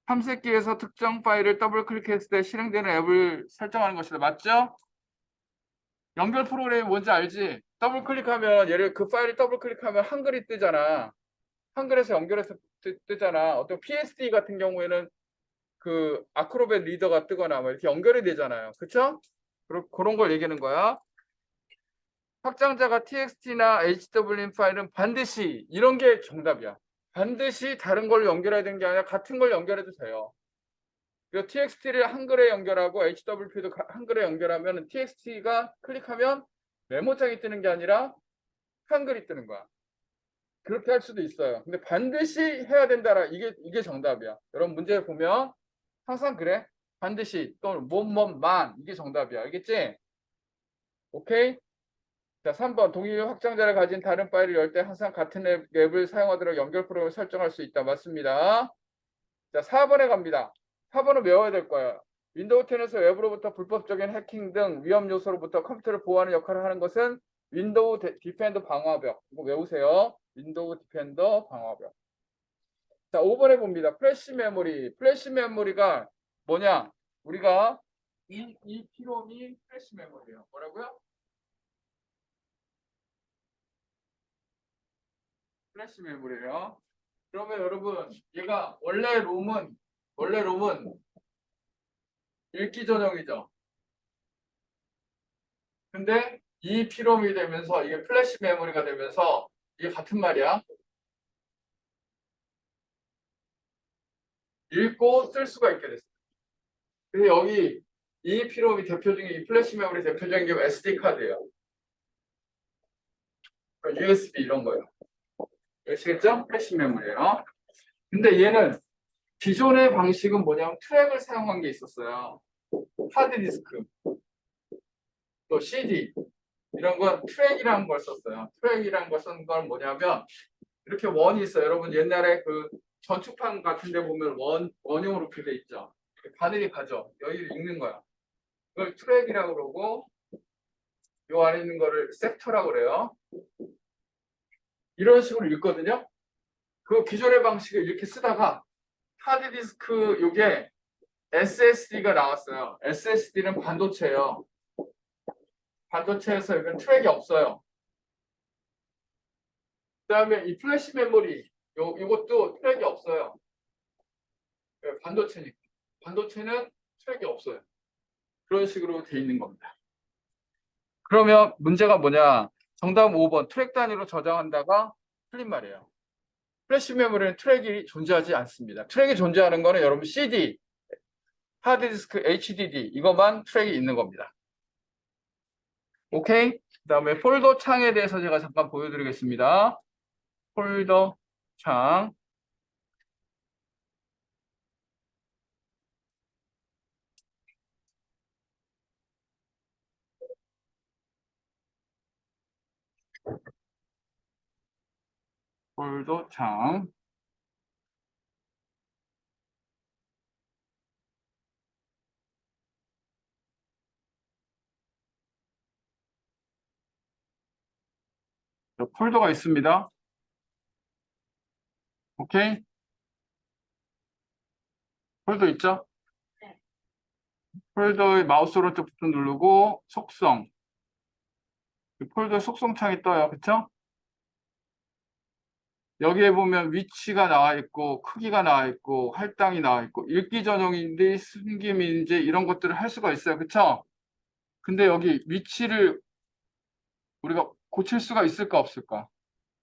탐색기에서 특정 파일을 더블 클릭했을 때 실행되는 앱을 설정하는 것이다. 맞죠? 연결 프로그램이 뭔지 알지? 더블 클릭하면 얘를 그 파일을 더블 클릭하면 한글이 뜨잖아. 한글에서 연결해서 뜨잖아. 어떤 PSD 같은 경우에는 그 아크로벳 리더가 뜨거나 뭐 이렇게 연결이 되잖아요. 그쵸? 그런 걸 얘기하는 거야. 확장자가 txt나 hwin 파일은 반드시 이런 게 정답이야. 반드시 다른 걸 연결해야 되는 게 아니라 같은 걸 연결해도 돼요. 그 txt를 한글에 연결하고 hwp도 한글에 연결하면 txt가 클릭하면 메모장이 뜨는 게 아니라 한글이 뜨는 거야. 그렇게 할 수도 있어요. 근데 반드시 해야 된다라 이게 정답이야. 여러분 문제 보면 항상 그래. 반드시 또는 뭐뭐만 이게 정답이야. 알겠지? 오케이? 자, 3번 동일 확장자를 가진 다른 파일을 열 때 항상 같은 앱을 사용하도록 연결 프로그램을 설정할 수 있다. 맞습니다. 자, 4번에 갑니다. 4번은 외워야 될 거예요. 윈도우 10에서 외부로부터 불법적인 해킹 등 위험 요소로부터 컴퓨터를 보호하는 역할을 하는 것은 윈도우 디펜더 방화벽. 이거 외우세요. 윈도우 디펜더 방화벽. 자, 5번에 봅니다. 플래시 메모리. 플래시 메모리가 뭐냐? 우리가 이 필름이 플래시 메모리예요. 뭐라고요? 플래시 메모리예요. 그러면 여러분, 얘가 원래 롬은 읽기 전용이죠. 근데 이 필름이 되면서 이게 플래시 메모리가 되면서 이게 같은 말이야. 읽고 쓸 수가 있게 됐어요. 그래서 여기 EEP롬이 대표적인 이 플래시 메모리 대표적인 게 SD 카드예요. USB 이런 거예요. 아시겠죠? 플래시 메모리예요. 근데 얘는 기존의 방식은 뭐냐면 트랙을 사용한 게 있었어요. 하드디스크, 또 CD 이런 건 트랙이라는 걸 썼어요. 트랙이라는 걸 쓴 건 뭐냐면 이렇게 원이 있어요. 여러분 옛날에 그 전축판 같은 데 보면 원형으로 이렇게 돼 있죠. 바늘이 가죠. 여기를 읽는 거야. 그걸 트랙이라고 그러고 요 안에 있는 거를 섹터라고 그래요. 이런 식으로 읽거든요. 그 기존의 방식을 이렇게 쓰다가 하드디스크 요게 SSD가 나왔어요. SSD는 반도체예요. 반도체에서 이건 트랙이 없어요. 그다음에 이 플래시 메모리 요것도 트랙이 없어요. 반도체니까. 반도체는 트랙이 없어요. 그런 식으로 돼 있는 겁니다. 그러면 문제가 뭐냐? 정답 5번 트랙 단위로 저장한다가 틀린 말이에요. 플래시 메모리는 트랙이 존재하지 않습니다. 트랙이 존재하는 거는 여러분 CD, 하드디스크, HDD 이것만 트랙이 있는 겁니다. 오케이? 그 다음에 폴더 창에 대해서 제가 잠깐 보여드리겠습니다. 폴더 창. 폴더 창. 폴더가 있습니다. 오케이? 폴더 있죠? 폴더의 마우스 오른쪽 버튼 누르고 속성. 폴더 속성 창이 떠요. 그쵸? 여기에 보면 위치가 나와 있고 크기가 나와 있고 할당이 나와 있고 읽기 전용인지 숨김인지 이런 것들을 할 수가 있어요. 그쵸? 근데 여기 위치를 우리가 고칠 수가 있을까 없을까?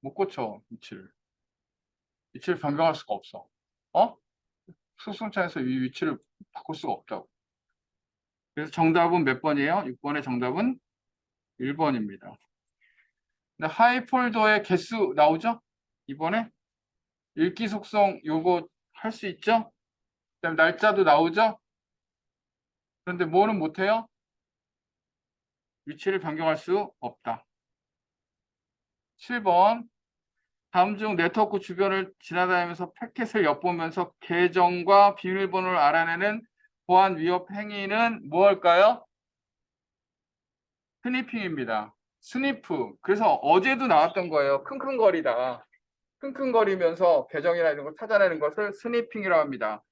못 고쳐. 위치를 변경할 수가 없어. 어? 속성창에서 이 위치를 바꿀 수가 없다고. 그래서 정답은 몇 번이에요? 6번의 정답은 1번입니다. 근데 하이 폴더의 개수 나오죠? 이번에 읽기 속성 요거 할 수 있죠? 그다음에 날짜도 나오죠? 그런데 뭐는 못해요? 위치를 변경할 수 없다. 7번 다음 중 네트워크 주변을 지나다니면서 패킷을 엿보면서 계정과 비밀번호를 알아내는 보안 위협 행위는 무엇일까요? 스니핑입니다. 스니프. 그래서 어제도 나왔던 거예요. 킁킁거리다. 킁킁거리면서 계정이나 이런 걸 찾아내는 것을 스니핑이라고 합니다.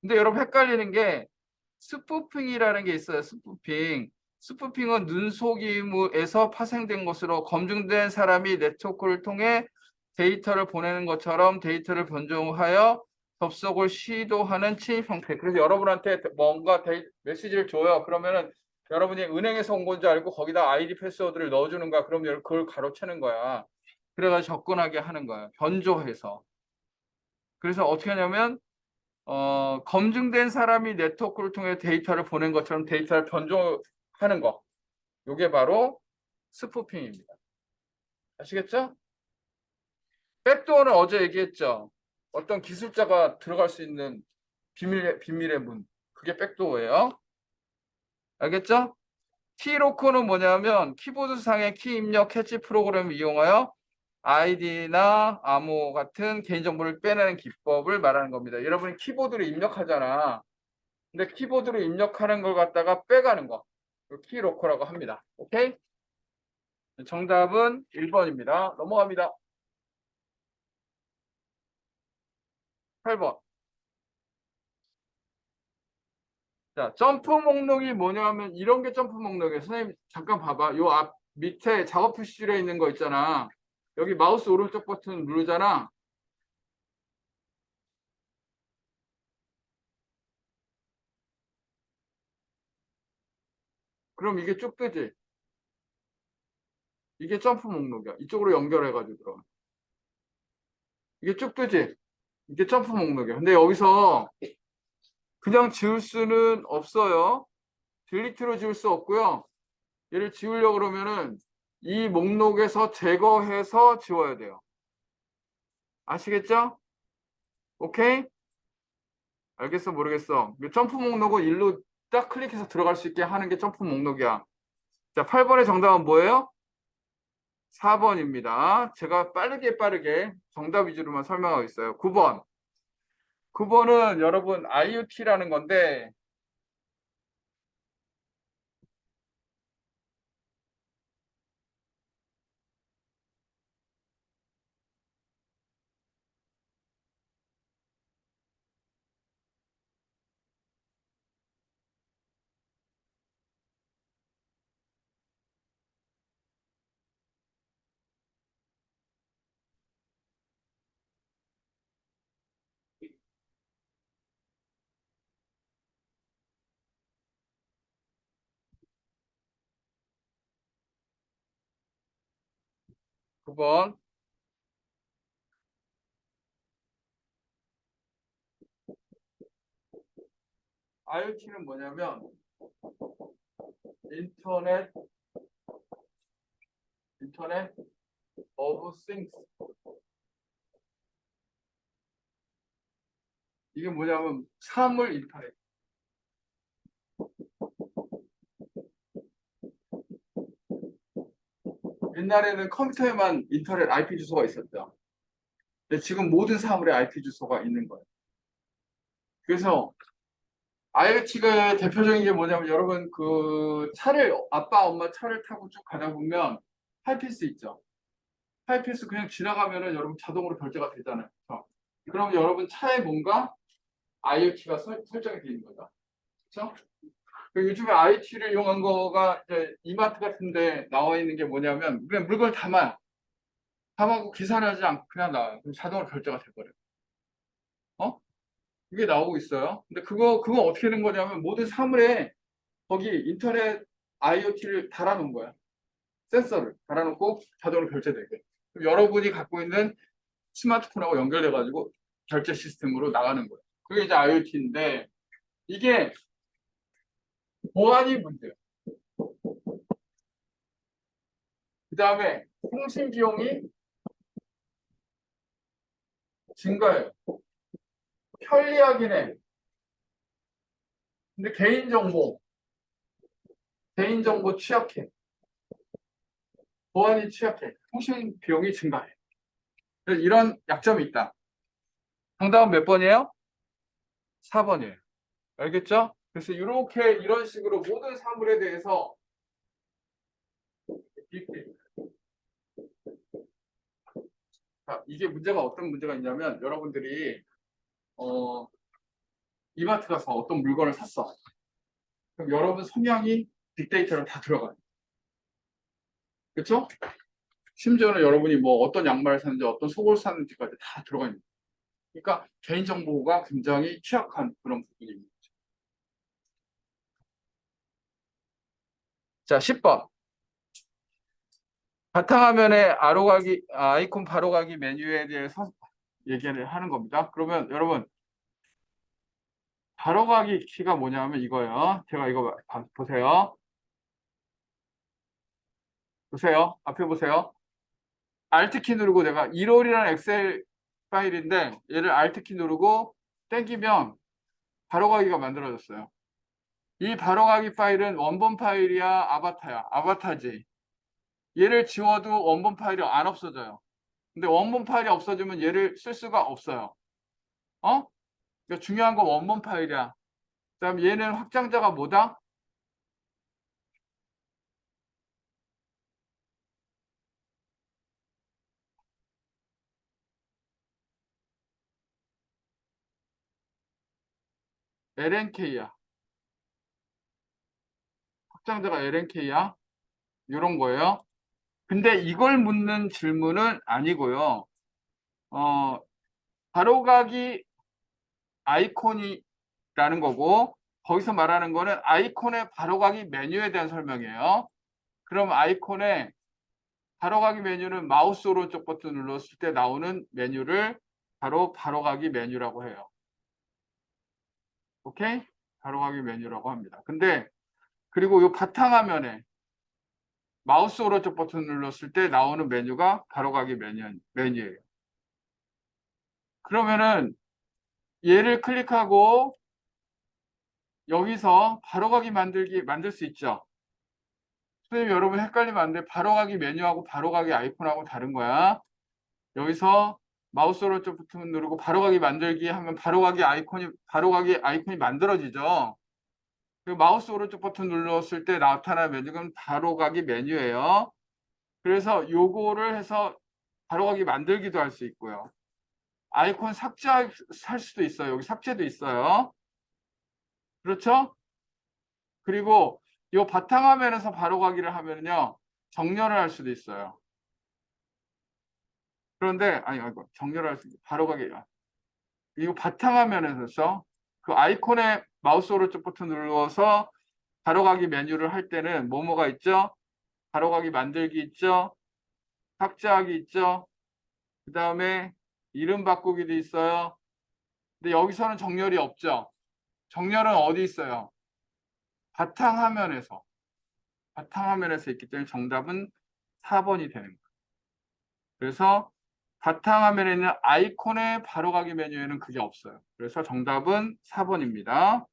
근데 여러분 헷갈리는 게 스푸핑이라는 게 있어요. 스푸핑. 스푸핑은 눈속임에서 파생된 것으로 검증된 사람이 네트워크를 통해 데이터를 보내는 것처럼 데이터를 변종하여 접속을 시도하는 침입 형태. 그래서 여러분한테 뭔가 메시지를 줘요. 그러면은 여러분이 은행에서 온 건지 알고 거기다 아이디 패스워드를 넣어주는 거야. 그러면 그걸 가로채는 거야. 그래가지고 접근하게 하는 거야. 변조해서. 그래서 어떻게 하냐면 검증된 사람이 네트워크를 통해 데이터를 보낸 것처럼 데이터를 변조하는 거. 이게 바로 스푸핑입니다. 아시겠죠? 백도어는 어제 얘기했죠. 어떤 기술자가 들어갈 수 있는 비밀의 문. 그게 백도어예요. 알겠죠? 키로커는 뭐냐면 키보드 상의 키 입력 해치 프로그램을 이용하여 아이디나 암호 같은 개인정보를 빼내는 기법을 말하는 겁니다. 여러분이 키보드를 입력하잖아. 근데 키보드로 입력하는 걸 갖다가 빼가는 거. 키로커라고 합니다. 오케이? 정답은 1번입니다. 넘어갑니다. 8번. 자, 점프 목록이 뭐냐면 이런 게 점프 목록이에요. 선생님 잠깐 봐봐. 요 앞 밑에 작업 표시줄에 있는 거 있잖아. 여기 마우스 오른쪽 버튼 누르잖아. 그럼 이게 쭉 뜨지. 이게 점프 목록이야. 이쪽으로 연결해가지고 들어가. 이게 쭉 뜨지. 이게 점프 목록이야. 근데 여기서 그냥 지울 수는 없어요. 딜리트로 지울 수 없고요. 얘를 지우려고 그러면은 이 목록에서 제거해서 지워야 돼요. 아시겠죠? 오케이? 알겠어, 모르겠어. 점프 목록은 일로 딱 클릭해서 들어갈 수 있게 하는 게 점프 목록이야. 자, 8번의 정답은 뭐예요? 4번입니다. 제가 빠르게 정답 위주로만 설명하고 있어요. 9번. 9번은 여러분 IoT라는 건데, 구 번 IoT는 뭐냐면 인터넷 오브 싱스. 이게 뭐냐면 사물 인터넷. 옛날에는 컴퓨터에만 인터넷 IP 주소가 있었죠. 근데 지금 모든 사물에 IP 주소가 있는 거예요. 그래서 IoT가 대표적인 게 뭐냐면 여러분 그 차를 아빠 엄마 차를 타고 쭉 가다 보면 하이패스 있죠. 하이패스 그냥 지나가면은 여러분 자동으로 결제가 되잖아요. 그렇죠? 그럼 여러분 차에 뭔가 IoT가 설정이 되어 있는 거죠. 그렇죠? 요즘에 IoT를 이용한 거가 이제 이마트 같은 데 나와 있는 게 뭐냐면 그냥 물건을 담아요. 담아고 계산을 하지 않고 그냥 나와요. 그럼 자동으로 결제가 돼버려요. 어? 그게 나오고 있어요. 근데 그거 어떻게 된 거냐면 모든 사물에 거기 인터넷 IoT를 달아놓은 거야. 센서를 달아놓고 자동으로 결제되게. 그럼 여러분이 갖고 있는 스마트폰하고 연결돼가지고 결제 시스템으로 나가는 거예요. 그게 이제 IoT인데 이게 보안이 문제예요. 그 다음에 통신 비용이 증가해요. 편리하긴 해. 근데 개인정보 취약해. 보안이 취약해. 통신 비용이 증가해. 그래서 이런 약점이 있다. 정답은 몇 번이에요? 4번이에요. 알겠죠? 그래서 이렇게 이런 식으로 모든 사물에 대해서 자, 이게 문제가 어떤 문제가 있냐면 여러분들이 어, 이마트 가서 어떤 물건을 샀어. 그럼 여러분 성향이 빅데이터로 다 들어가요. 그렇죠? 심지어는 여러분이 뭐 어떤 양말을 샀는지 어떤 속옷을 샀는지까지 다 들어가 있는 거예요. 그러니까 개인정보가 굉장히 취약한 그런 부분입니다. 자, 10번. 바탕화면에 아이콘 바로가기 메뉴에 대해서 얘기를 하는 겁니다. 그러면 여러분 바로가기 키가 뭐냐면 이거예요. 제가 이거 보세요. 보세요. 앞에 보세요. Alt 키 누르고 내가 1월이라는 엑셀 파일인데 얘를 Alt 키 누르고 땡기면 바로가기가 만들어졌어요. 이 바로가기 파일은 원본 파일이야, 아바타야? 아바타지. 얘를 지워도 원본 파일이 안 없어져요. 근데 원본 파일이 없어지면 얘를 쓸 수가 없어요. 어? 그러니까 중요한 건 원본 파일이야. 그다음 얘는 확장자가 뭐다? LNK야. 확장자가 LNK야. 이런 거예요. 근데 이걸 묻는 질문은 아니고요. 어, 바로가기 아이콘이라는 거고 거기서 말하는 거는 아이콘의 바로가기 메뉴에 대한 설명이에요. 그럼 아이콘의 바로가기 메뉴는 마우스 오른쪽 버튼 눌렀을 때 나오는 메뉴를 바로 바로가기 메뉴라고 해요. 오케이? 바로가기 메뉴라고 합니다. 근데 그리고 이 바탕화면에 마우스 오른쪽 버튼 눌렀을 때 나오는 메뉴가 바로가기 메뉴예요. 그러면은 얘를 클릭하고 여기서 바로가기 만들 수 있죠. 선생님 여러분 헷갈리면 안 돼. 바로가기 메뉴하고 바로가기 아이콘하고 다른 거야. 여기서 마우스 오른쪽 버튼 누르고 바로가기 만들기 하면 바로가기 아이콘이 만들어지죠. 그 마우스 오른쪽 버튼 눌렀을 때 나타나는 메뉴가 바로가기 메뉴예요. 그래서 요거를 해서 바로가기 만들기도 할 수 있고요. 아이콘 삭제할 수도 있어요. 여기 삭제도 있어요. 그렇죠? 그리고 이 바탕화면에서 바로가기를 하면요. 정렬을 할 수도 있어요. 그런데 아이고 정렬을 할 수 바로가기 이거 바탕화면에서 그 아이콘에 마우스 오른쪽 버튼 눌러서 바로가기 메뉴를 할 때는 뭐뭐가 있죠? 바로가기 만들기 있죠? 삭제하기 있죠? 그 다음에 이름 바꾸기도 있어요. 근데 여기서는 정렬이 없죠? 정렬은 어디 있어요? 바탕화면에서. 바탕화면에서 있기 때문에 정답은 4번이 되는 거예요. 그래서 바탕화면에 있는 아이콘의 바로가기 메뉴에는 그게 없어요. 그래서 정답은 4번입니다.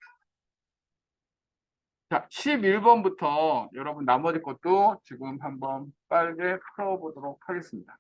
자, 11번부터 여러분 나머지 것도 지금 한번 빠르게 풀어보도록 하겠습니다.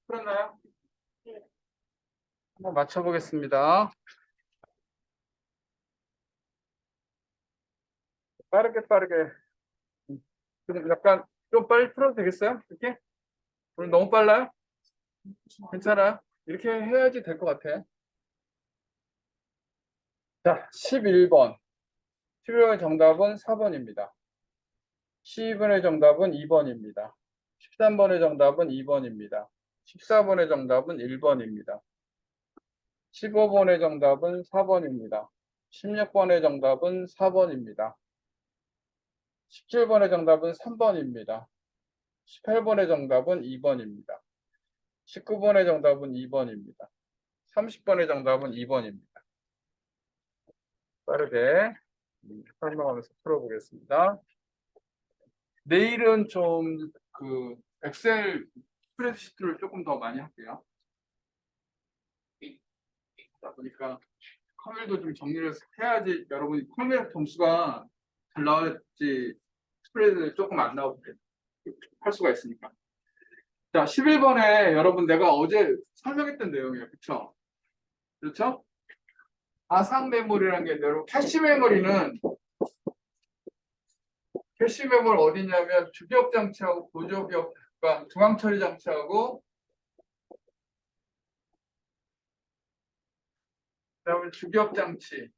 풀었나요? 한번 맞춰보겠습니다. 빠르게 빠르게. 좀 약간 좀 빨리 풀어도 되겠어요? 이렇게? 오늘 너무 빨라요? 괜찮아요? 이렇게 해야지 될 것 같아. 자, 11번. 11번의 정답은 4번입니다. 12번의 정답은 2번입니다. 13번의 정답은 2번입니다. 14번의 정답은 1번입니다. 15번의 정답은 4번입니다. 16번의 정답은 4번입니다. 17번의 정답은 3번입니다. 18번의 정답은 2번입니다. 19번의 정답은 2번입니다. 30번의 정답은 2번입니다. 빠르게 설명하면서 풀어보겠습니다. 내일은 좀 그 엑셀 스프레드시트를 조금 더 많이 할게요. 그러다 보니까 컴일도 좀 정리를 해야지 여러분이 컴일 점수가 잘 나올지 스프레드 조금 안 나오게 할 수가 있으니까. 자, 11번에 여러분 내가 어제 설명했던 내용이에요. 그쵸? 그렇죠? 가상 메모리라는 게 여러분 캐시 메모리는 캐시 메모리 어디냐면 주기억 장치하고 보조기억, 그러니까 중앙 처리 장치하고 그다음에 주기억 장치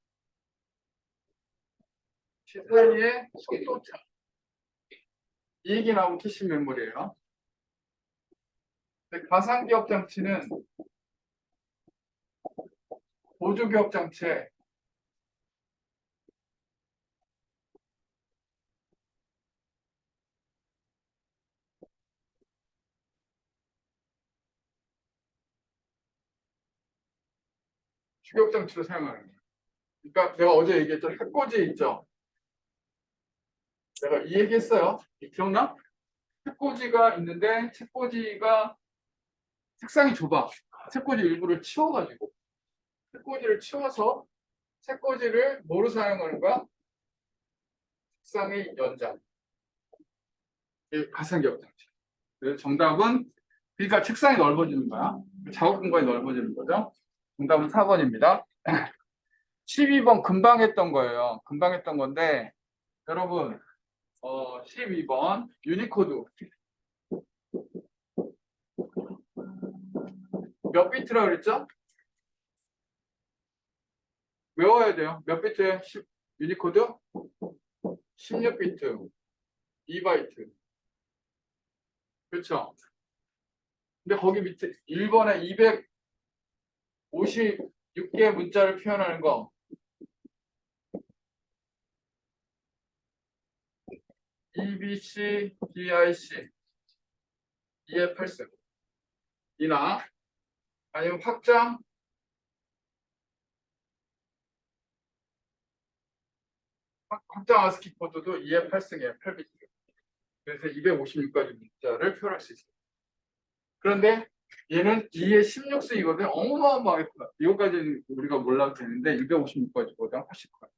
사이에 속도차 이 얘기 나온 캐시 메모리예요. 근데 가상 기억 장치는 보조기억 장치에 주기억 장치로 사용하는 거예요. 그러니까 내가 어제 얘기했던 해코지 있죠? 내가 이 얘기했어요. 기억나? 책꽂이가 있는데 책꽂이가 색상이 좁아. 책꽂이 일부를 치워가지고 책꽂이를 치워서 책꽂이를 뭐로 사용하는 거야? 색상의 연장. 가상기억 장치. 그래서 정답은 그러니까 책상이 넓어지는 거야. 작업 공간이 넓어지는 거죠. 정답은 4번입니다. 12번 금방 했던 거예요. 금방 했던 건데 여러분 12번 유니코드 몇 비트라고 그랬죠? 외워야 돼요. 몇 비트예요? 유니코드? 16비트, 2바이트. 그렇죠? 근데 거기 밑에 1번에 256개의 문자를 표현하는 거 EBC, DIC, EF8 이나 아니면 확장 아스키 코드도 EF8승이에요. 8비트. 그래서 256가지 문자를 표현할 수 있어요. 그런데 얘는 2의 16승이거든요. 어마어마하겠다. 이거까지는 우리가 몰라도 되는데 256가지보다 훨씬 커요.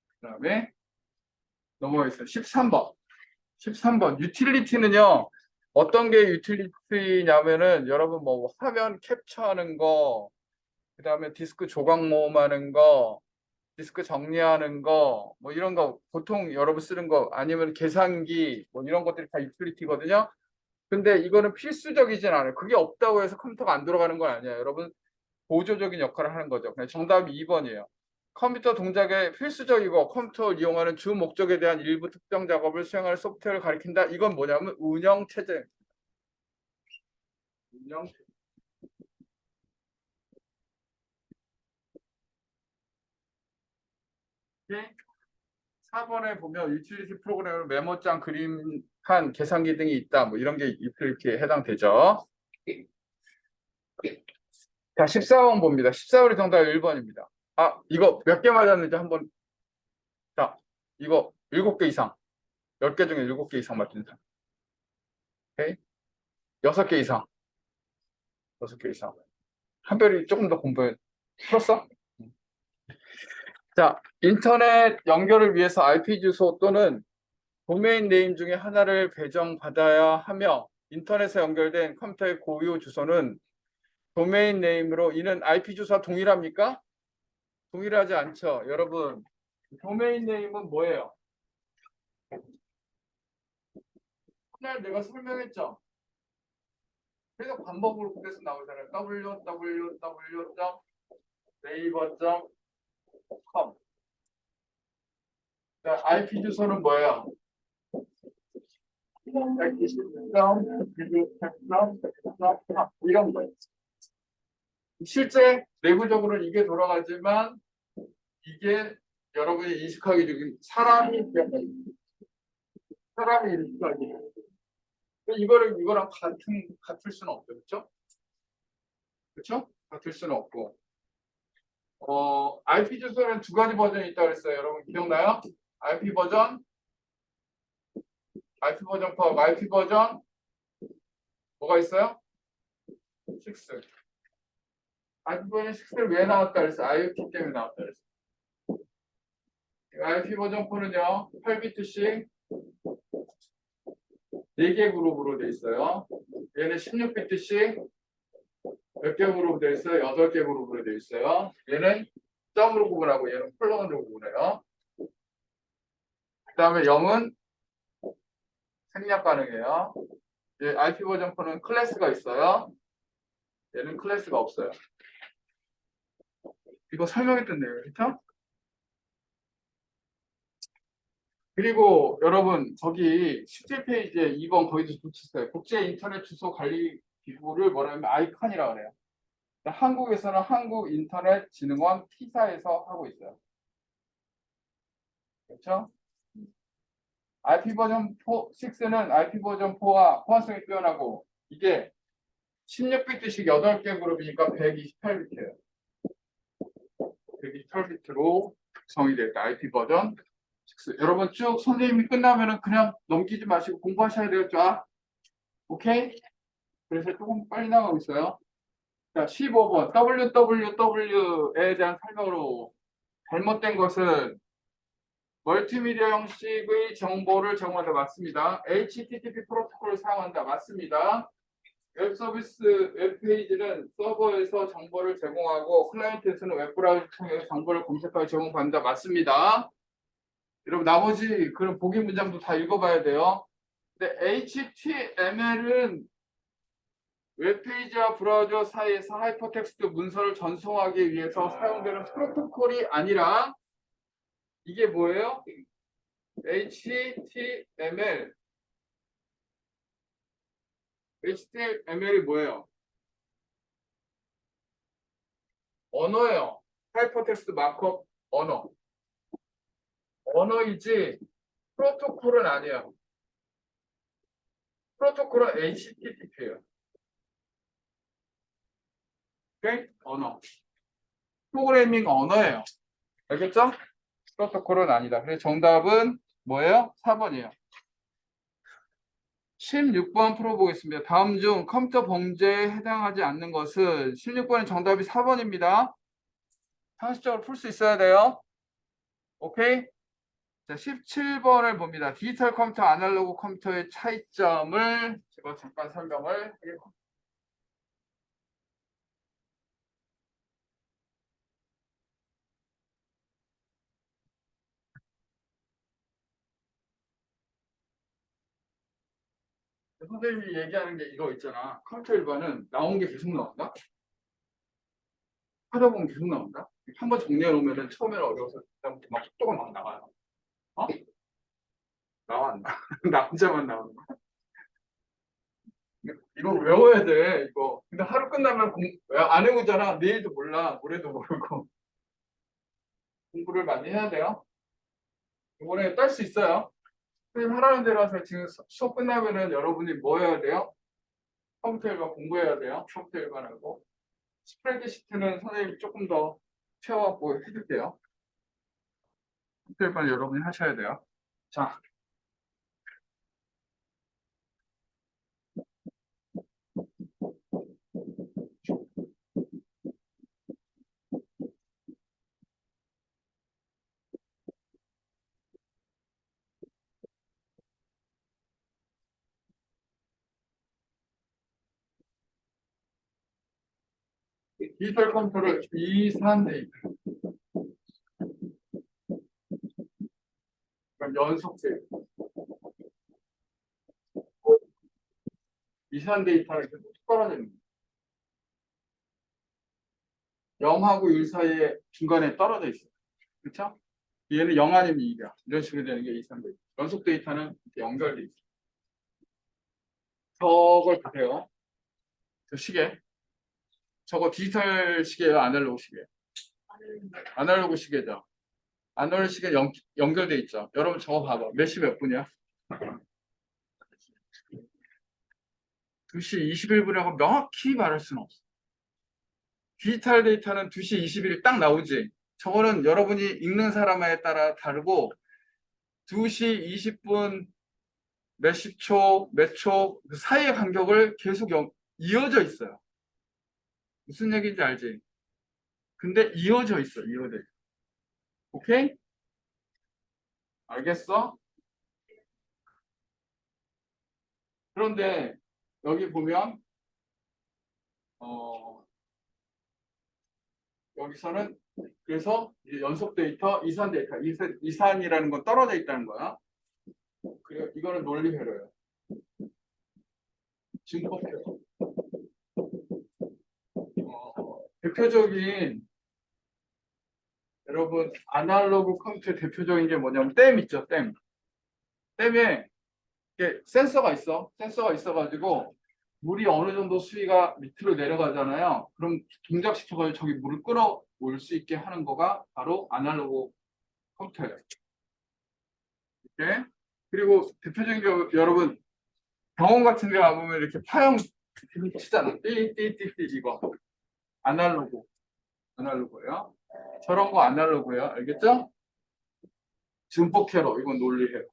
그 다음에 넘어가겠습니다. 13번. 13번. 유틸리티는요, 어떤 게 유틸리티냐면은, 여러분 뭐 화면 캡처하는 거, 그 다음에 디스크 조각 모음하는 거, 디스크 정리하는 거, 뭐 이런 거, 보통 여러분 쓰는 거, 아니면 계산기, 뭐 이런 것들이 다 유틸리티거든요. 근데 이거는 필수적이진 않아요. 그게 없다고 해서 컴퓨터가 안 돌아가는 건 아니에요. 여러분, 보조적인 역할을 하는 거죠. 정답이 2번이에요. 컴퓨터 동작에 필수적이고 컴퓨터를 이용하는 주 목적에 대한 일부 특정 작업을 수행하는 소프트웨어를 가리킨다. 이건 뭐냐면 운영체제. 운영체제. 오케이? 4번에 보면 유틸리티 프로그램을 메모장 그림한 계산기 등이 있다. 뭐 이런 게 이렇게 해당되죠. 자, 14번 봅니다. 14번의 정답 1번입니다. 아, 이거 몇 개 맞았는지 한번. 자, 이거 7개 이상. 10개 중에 7개 이상 맞춘 사람. 오케이? 6개 이상. 6개 이상. 한별이 조금 더 공부해. 풀었어? 자, 인터넷 연결을 위해서 IP 주소 또는 도메인 네임 중에 하나를 배정받아야 하며 인터넷에 연결된 컴퓨터의 고유 주소는 도메인 네임으로 이는 IP 주소와 동일합니까? 동일하지 않죠. 여러분, 도메인 네임은 뭐예요? 그날 내가 설명했죠. 그래서 반복으로 그래서 나오잖아요. www.naver.com. 자, IP 주소는 뭐예요? 이런 거예요. 실제 내부적으로는 이게 돌아가지만 이게 여러분이 인식하기 중에 사람이 인식하기. 이거랑 같을 수는 없죠, 그렇죠? 그렇죠? 같을 수는 없고. IP 주소는 두 가지 버전이 있다고 그랬어요. 여러분 기억나요? IP 버전 4, IP 버전 뭐가 있어요? 6. IP 버전 6를 왜 나왔다 그랬어요? IoT 때문에 나왔다 그랬어요. IP 버전 4는요, 8비트씩 4개 그룹으로 돼 있어요. 얘는 16비트씩 몇 개 그룹으로 돼 있어요? 8개 그룹으로 돼 있어요. 얘는 점으로 구분하고 얘는 콜론으로 구분해요. 그 다음에 0은 생략 가능해요. IP 버전 4는 클래스가 있어요. 얘는 클래스가 없어요. 이거 설명했던 내용, 그렇죠? 그리고 여러분 저기 17페이지에 2번 거기서 붙였어요. 국제 인터넷 주소 관리 기구를 뭐라 하면 아이컨이라고 그래요. 한국에서는 한국인터넷진흥원 T사에서 하고 있어요. 그렇죠? IP 버전 6는 IP 버전 4와 호환성이 뛰어나고 이게 16비트씩 8개 그룹이니까 128비트예요. 128비트로 구성이 됐다. IP 버전 6. 여러분 쭉 선생님이 끝나면은 그냥 넘기지 마시고 공부하셔야 되겠죠? 오케이? 그래서 조금 빨리 나가고 있어요. 자, 15번 www에 대한 설명으로 잘못된 것은 멀티미디어 형식의 정보를 제공한다. 맞습니다. HTTP 프로토콜을 사용한다. 맞습니다. 웹 서비스 웹페이지는 서버에서 정보를 제공하고 클라이언트에서는 웹브라우저 통해서 정보를 검색하여 제공받는다. 맞습니다. 여러분 나머지 그런 보기 문장도 다 읽어봐야 돼요. 근데 HTML은 웹페이지와 브라우저 사이에서 하이퍼텍스트 문서를 전송하기 위해서 사용되는 프로토콜이 아니라 이게 뭐예요? HTML이 뭐예요? 언어예요. 하이퍼텍스트 마크업 언어이지 프로토콜은 아니에요. 프로토콜은 HTTP예요. 오케이? 언어. 프로그래밍 언어예요. 알겠죠? 프로토콜은 아니다. 그래서 정답은 뭐예요? 4번이에요. 16번 풀어보겠습니다. 다음 중 컴퓨터 범죄에 해당하지 않는 것은 16번의 정답이 4번입니다. 상식적으로 풀 수 있어야 돼요. 오케이? 자, 17번을 봅니다. 디지털 컴퓨터, 아날로그 컴퓨터의 차이점을 제가 잠깐 설명을 하겠습니다. 선생님이 얘기하는 게 이거 있잖아. 컴퓨터 일반은 나온 게 계속 나온다? 하다 보면 계속 나온다? 한번 정리해 놓으면 처음에는 어려워서 그다음부터 막 속도가 막 나와요. 어? 나와 안 나? 나 혼자만 나오는 거야? 이거 외워야 돼, 이거. 근데 하루 끝나면 안 외우잖아. 내일도 몰라, 모레도 모르고. 공부를 많이 해야 돼요. 이번에 딸 수 있어요. 선생님 하라는 대로 하세요. 지금 수업 끝나면은 여러분이 뭐 해야 돼요? 컴퓨터 일반 공부해야 돼요. 컴퓨터 일반하고. 스프레드시트는 선생님이 조금 더 채워갖고 해줄게요. 컴퓨터 일반 여러분이 하셔야 돼요. 자, 디지털 컴퓨터를 이산 데이터, 그러니까 연속 데이터, 이산 데이터를 이렇게 뚝 떨어지는 거예요. 0하고 1 사이에 중간에 떨어져 있어요. 그렇죠? 얘는 0 아니면 2이야. 이런 식으로 되는 게 이산 데이터. 연속 데이터는 이렇게 연결돼 있어요. 저걸 보세요. 저 시계. 저거 디지털 시계예요? 아날로그 시계? 아날로그 시계죠. 아날로그 시계 연결돼 있죠. 여러분 저거 봐봐. 몇 시 몇 분이야? 2시 21분이라고 명확히 말할 수는 없어. 디지털 데이터는 2시 21일 딱 나오지. 저거는 여러분이 읽는 사람에 따라 다르고 2시 20분 몇십 초, 몇 초 그 사이의 간격을 계속 이어져 있어요. 무슨 얘기인지 알지? 근데 이어져 있어, 이어져 있어. 오케이? 알겠어? 그런데 여기 보면 어, 여기서는 그래서 연속 데이터, 이산 데이터, 이산이라는 건 떨어져 있다는 거야. 그리고 이거는 논리 회로예요. 증거 회로. 대표적인 여러분 아날로그 컴퓨터의 대표적인 게 뭐냐면 댐 있죠, 댐. 댐에 이게 센서가 있어. 센서가 있어가지고 물이 어느 정도 수위가 밑으로 내려가잖아요. 그럼 동작시켜가지고 저기 물을 끌어올 수 있게 하는 거가 바로 아날로그 컴퓨터예요. 이렇게. 그리고 대표적인 게 여러분 병원 같은 데 가보면 이렇게 파형 치잖아. 띠띠띠띠 이거 아날로그 아날로그예요. 저런 거 아날로그예요. 알겠죠? 증폭 회로 이건 논리 회로.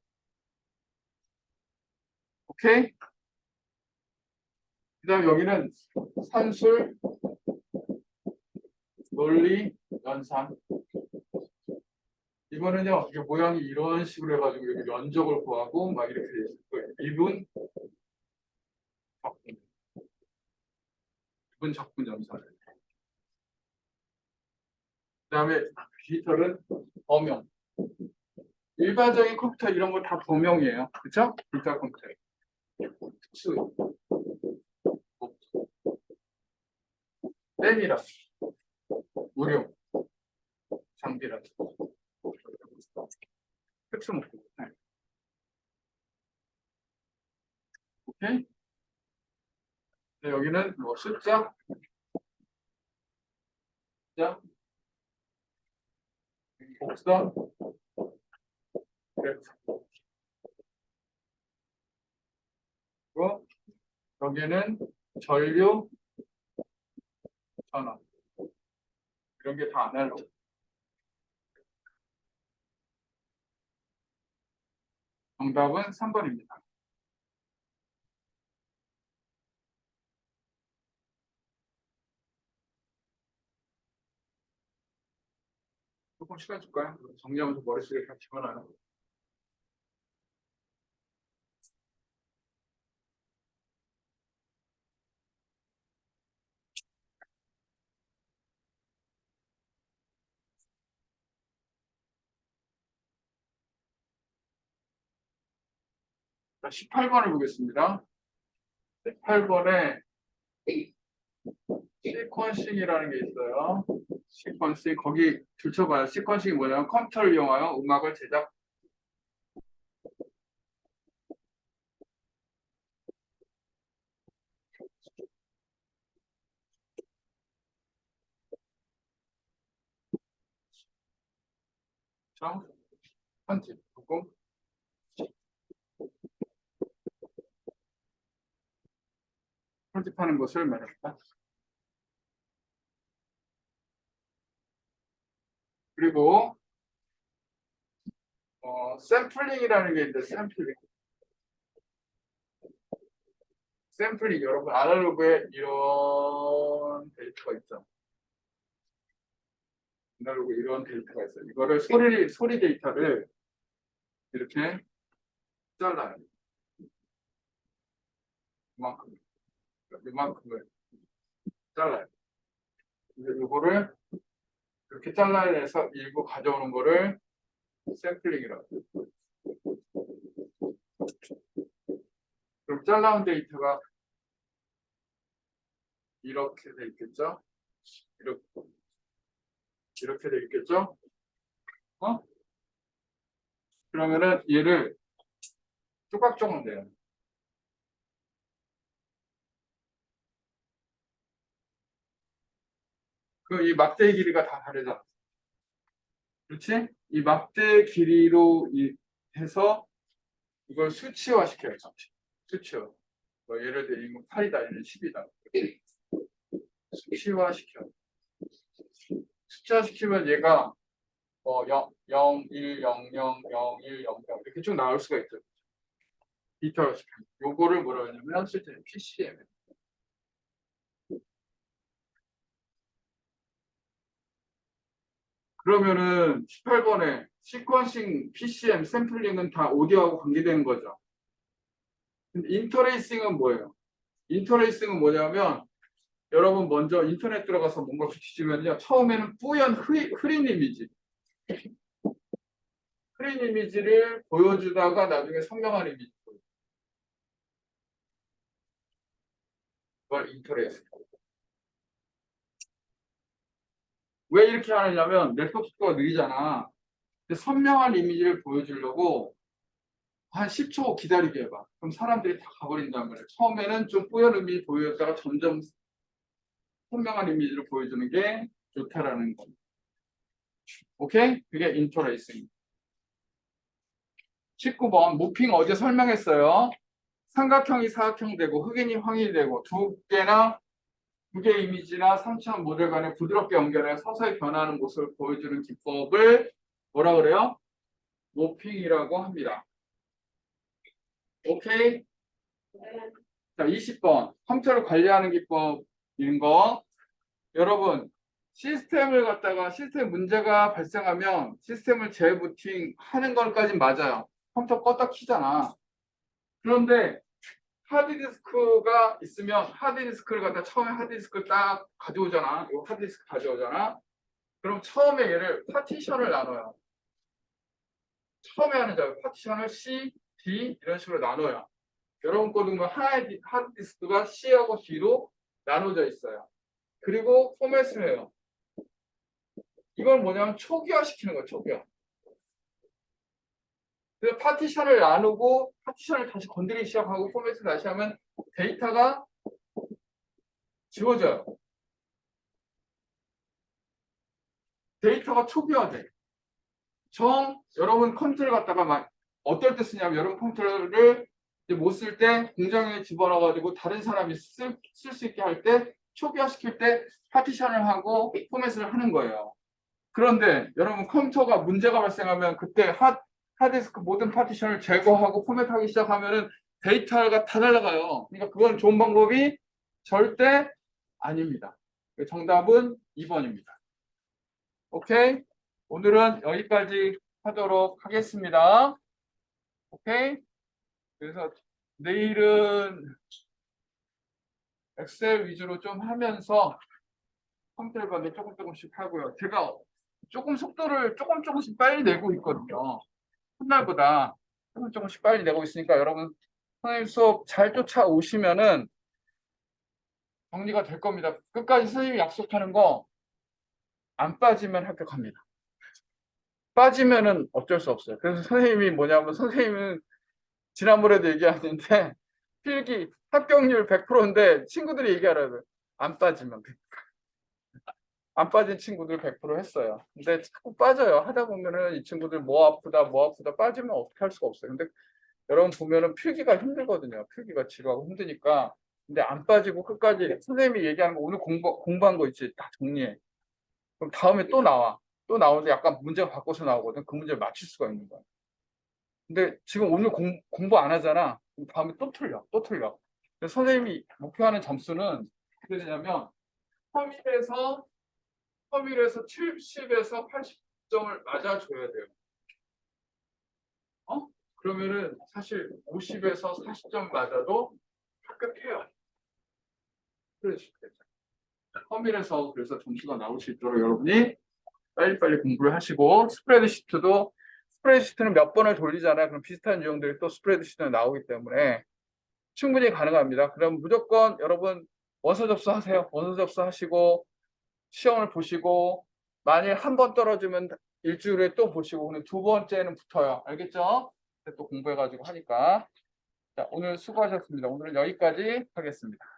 오케이? 그다음 여기는 산술 논리 연산. 이거는요, 이게 모양이 이런 식으로 해가지고 이렇게 면적을 구하고 막 이렇게 돼 있을 거예요. 이분 적분, 이분 적분 연산. 그다음에 디지털은 범용. 일반적인 컴퓨터 이런 거 다 범용이에요. 그렇죠? 디지털 컴퓨터. 특수, 램이라, 무료, 장비라. 특수 목적. 네. 오케이? 네, 여기는 뭐 숫자, 숫자, 곡선, 그래프. 그리고 여기는 전류, 전원. 이런 게 다 아날로그. 정답은 3번입니다. 조금 시간 줄까요? 정리하면서 머릿속에 다 집어넣어요. 자, 18번을 보겠습니다. 18번에 시퀀싱이라는 게 있어요. 시퀀싱, 거기 들춰봐요. 시퀀싱이 뭐냐면 컴퓨터를 이용하여 음악을 제작. 자, 편집. 조금 편집하는 것을 말합니다. 그리고 샘플링이라는 게 있는데 샘플링 여러분 아날로그에 이런 데이터가 있죠. 아날로그 이런 데이터가 있어요. 이거를 소리 데이터를 이렇게 잘라요. 이만큼을 잘라요. 이거를 이렇게 잘라내서 일부 가져오는 거를 샘플링이라고 해요. 그럼 잘라온 데이터가 이렇게 돼 있겠죠? 이렇게 돼 있겠죠? 그러면은 얘를 조각조각 내요. 이 막대의 길이가 다 다르잖아. 그렇지? 이 막대 길이로 해서 이걸 수치화 시켜요. 수치화. 뭐 예를 들어 이거 8이다, 얘는 10이다. 수치화 시켜. 숫자 시키면 얘가 0, 1, 0, 0, 0, 1, 0, 0 이렇게 쭉 나올 수가 있죠. 디지털 시키면. 요거를 뭐라 하냐면 실제 PCM. 그러면은 18번에 시퀀싱, PCM, 샘플링은 다 오디오하고 관계되는 거죠. 근데 인터레이싱은 뭐예요? 인터레이싱은 뭐냐면 여러분 먼저 인터넷 들어가서 뭔가 뒤지면요. 처음에는 뿌연 흐린 이미지. 흐린 이미지를 보여주다가 나중에 선명한 이미지. 그걸 인터레이싱. 왜 이렇게 하느냐면 네트워크 속도가 느리잖아. 근데 선명한 이미지를 보여주려고 한 10초 기다리게 해봐. 그럼 사람들이 다 가버린단 말이야. 처음에는 좀 뿌연 이미지 보였다가 점점 선명한 이미지를 보여주는 게 좋다라는 거. 오케이? 그게 인터레이싱. 19번 모핑 어제 설명했어요. 삼각형이 사각형 되고 흑인이 황이 되고 두 개의 이미지나 삼차원 모델 간에 부드럽게 연결해 서서히 변하는 모습을 보여주는 기법을 뭐라 그래요? 모핑이라고 합니다. 오케이? 자, 20번 컴퓨터를 관리하는 기법인 거. 여러분 시스템을 갖다가 시스템 문제가 발생하면 시스템을 재부팅 하는 것까지 맞아요. 컴퓨터 껐다 키잖아. 그런데 하드디스크가 있으면 하드디스크를 갖다 처음에 하드디스크를 딱 가져오잖아. 이 하드디스크 가져오잖아. 그럼 처음에 얘를 파티션을 나눠요. 처음에 하는 작업 파티션을 C, D 이런 식으로 나눠요. 여러분 거는 뭐 하나의 하드디스크가 C하고 D로 나눠져 있어요. 그리고 포맷을 해요. 이건 뭐냐면 초기화 시키는 거예요. 초기화. 그래서 파티션을 나누고 파티션을 다시 건드리기 시작하고 포맷을 다시 하면 데이터가 지워져요. 데이터가 초기화돼. 여러분 컴퓨터를 갖다가 막 어떨 때 쓰냐면 여러분 컴퓨터를 못 쓸 때 공장에 집어넣어가지고 다른 사람이 쓸 수 있게 할 때 초기화 시킬 때 파티션을 하고 포맷을 하는 거예요. 그런데 여러분 컴퓨터가 문제가 발생하면 그때 하드디스크 모든 파티션을 제거하고 포맷하기 시작하면은 데이터가 다 날아가요. 그러니까 그건 좋은 방법이 절대 아닙니다. 정답은 2번입니다. 오케이? 오늘은 여기까지 하도록 하겠습니다. 오케이? 그래서 내일은 엑셀 위주로 좀 하면서 컴퓨터 반대 조금씩 하고요. 제가 조금 속도를 조금씩 빨리 내고 있거든요. 첫날보다 조금씩 빨리 내고 있으니까 여러분 선생님 수업 잘 쫓아오시면은 정리가 될 겁니다. 끝까지 선생님이 약속하는 거 안 빠지면 합격합니다. 빠지면은 어쩔 수 없어요. 그래서 선생님이 뭐냐면 선생님은 지난번에도 얘기하는데 필기 합격률 100%인데 친구들이 얘기하라고요. 안 빠지면 100%. 안 빠진 친구들 100% 했어요. 근데 자꾸 빠져요. 하다 보면은 이 친구들 뭐 아프다 빠지면 어떻게 할 수가 없어요. 근데 여러분 보면은 필기가 힘들거든요. 필기가 지루하고 힘드니까. 근데 안 빠지고 끝까지 선생님이 얘기하는 거 오늘 공부한 거 있지 다 정리해. 그럼 다음에 또 나와. 또 나오는데 약간 문제가 바꿔서 나오거든. 그 문제를 맞출 수가 있는 거야. 근데 지금 오늘 공부 안 하잖아. 그럼 다음에 또 틀려. 또 틀려. 그래서 선생님이 목표하는 점수는 어떻게 되냐면 허밀에서 70에서 80점을 맞아줘야 돼요. 그러면은 사실 50에서 40점 맞아도 합격해요. 그래서 허밀에서 그래서 점수가 나올 수 있도록 여러분이 빨리빨리 공부를 하시고 스프레드시트는 몇 번을 돌리잖아요. 그럼 비슷한 유형들이 또 스프레드시트에 나오기 때문에 충분히 가능합니다. 그럼 무조건 여러분 원서 접수하세요. 원서 접수하시고 시험을 보시고 만일 한 번 떨어지면 일주일에 또 보시고 오늘 두 번째는 붙어요. 알겠죠? 또 공부해가지고 하니까. 자, 오늘 수고하셨습니다. 오늘은 여기까지 하겠습니다.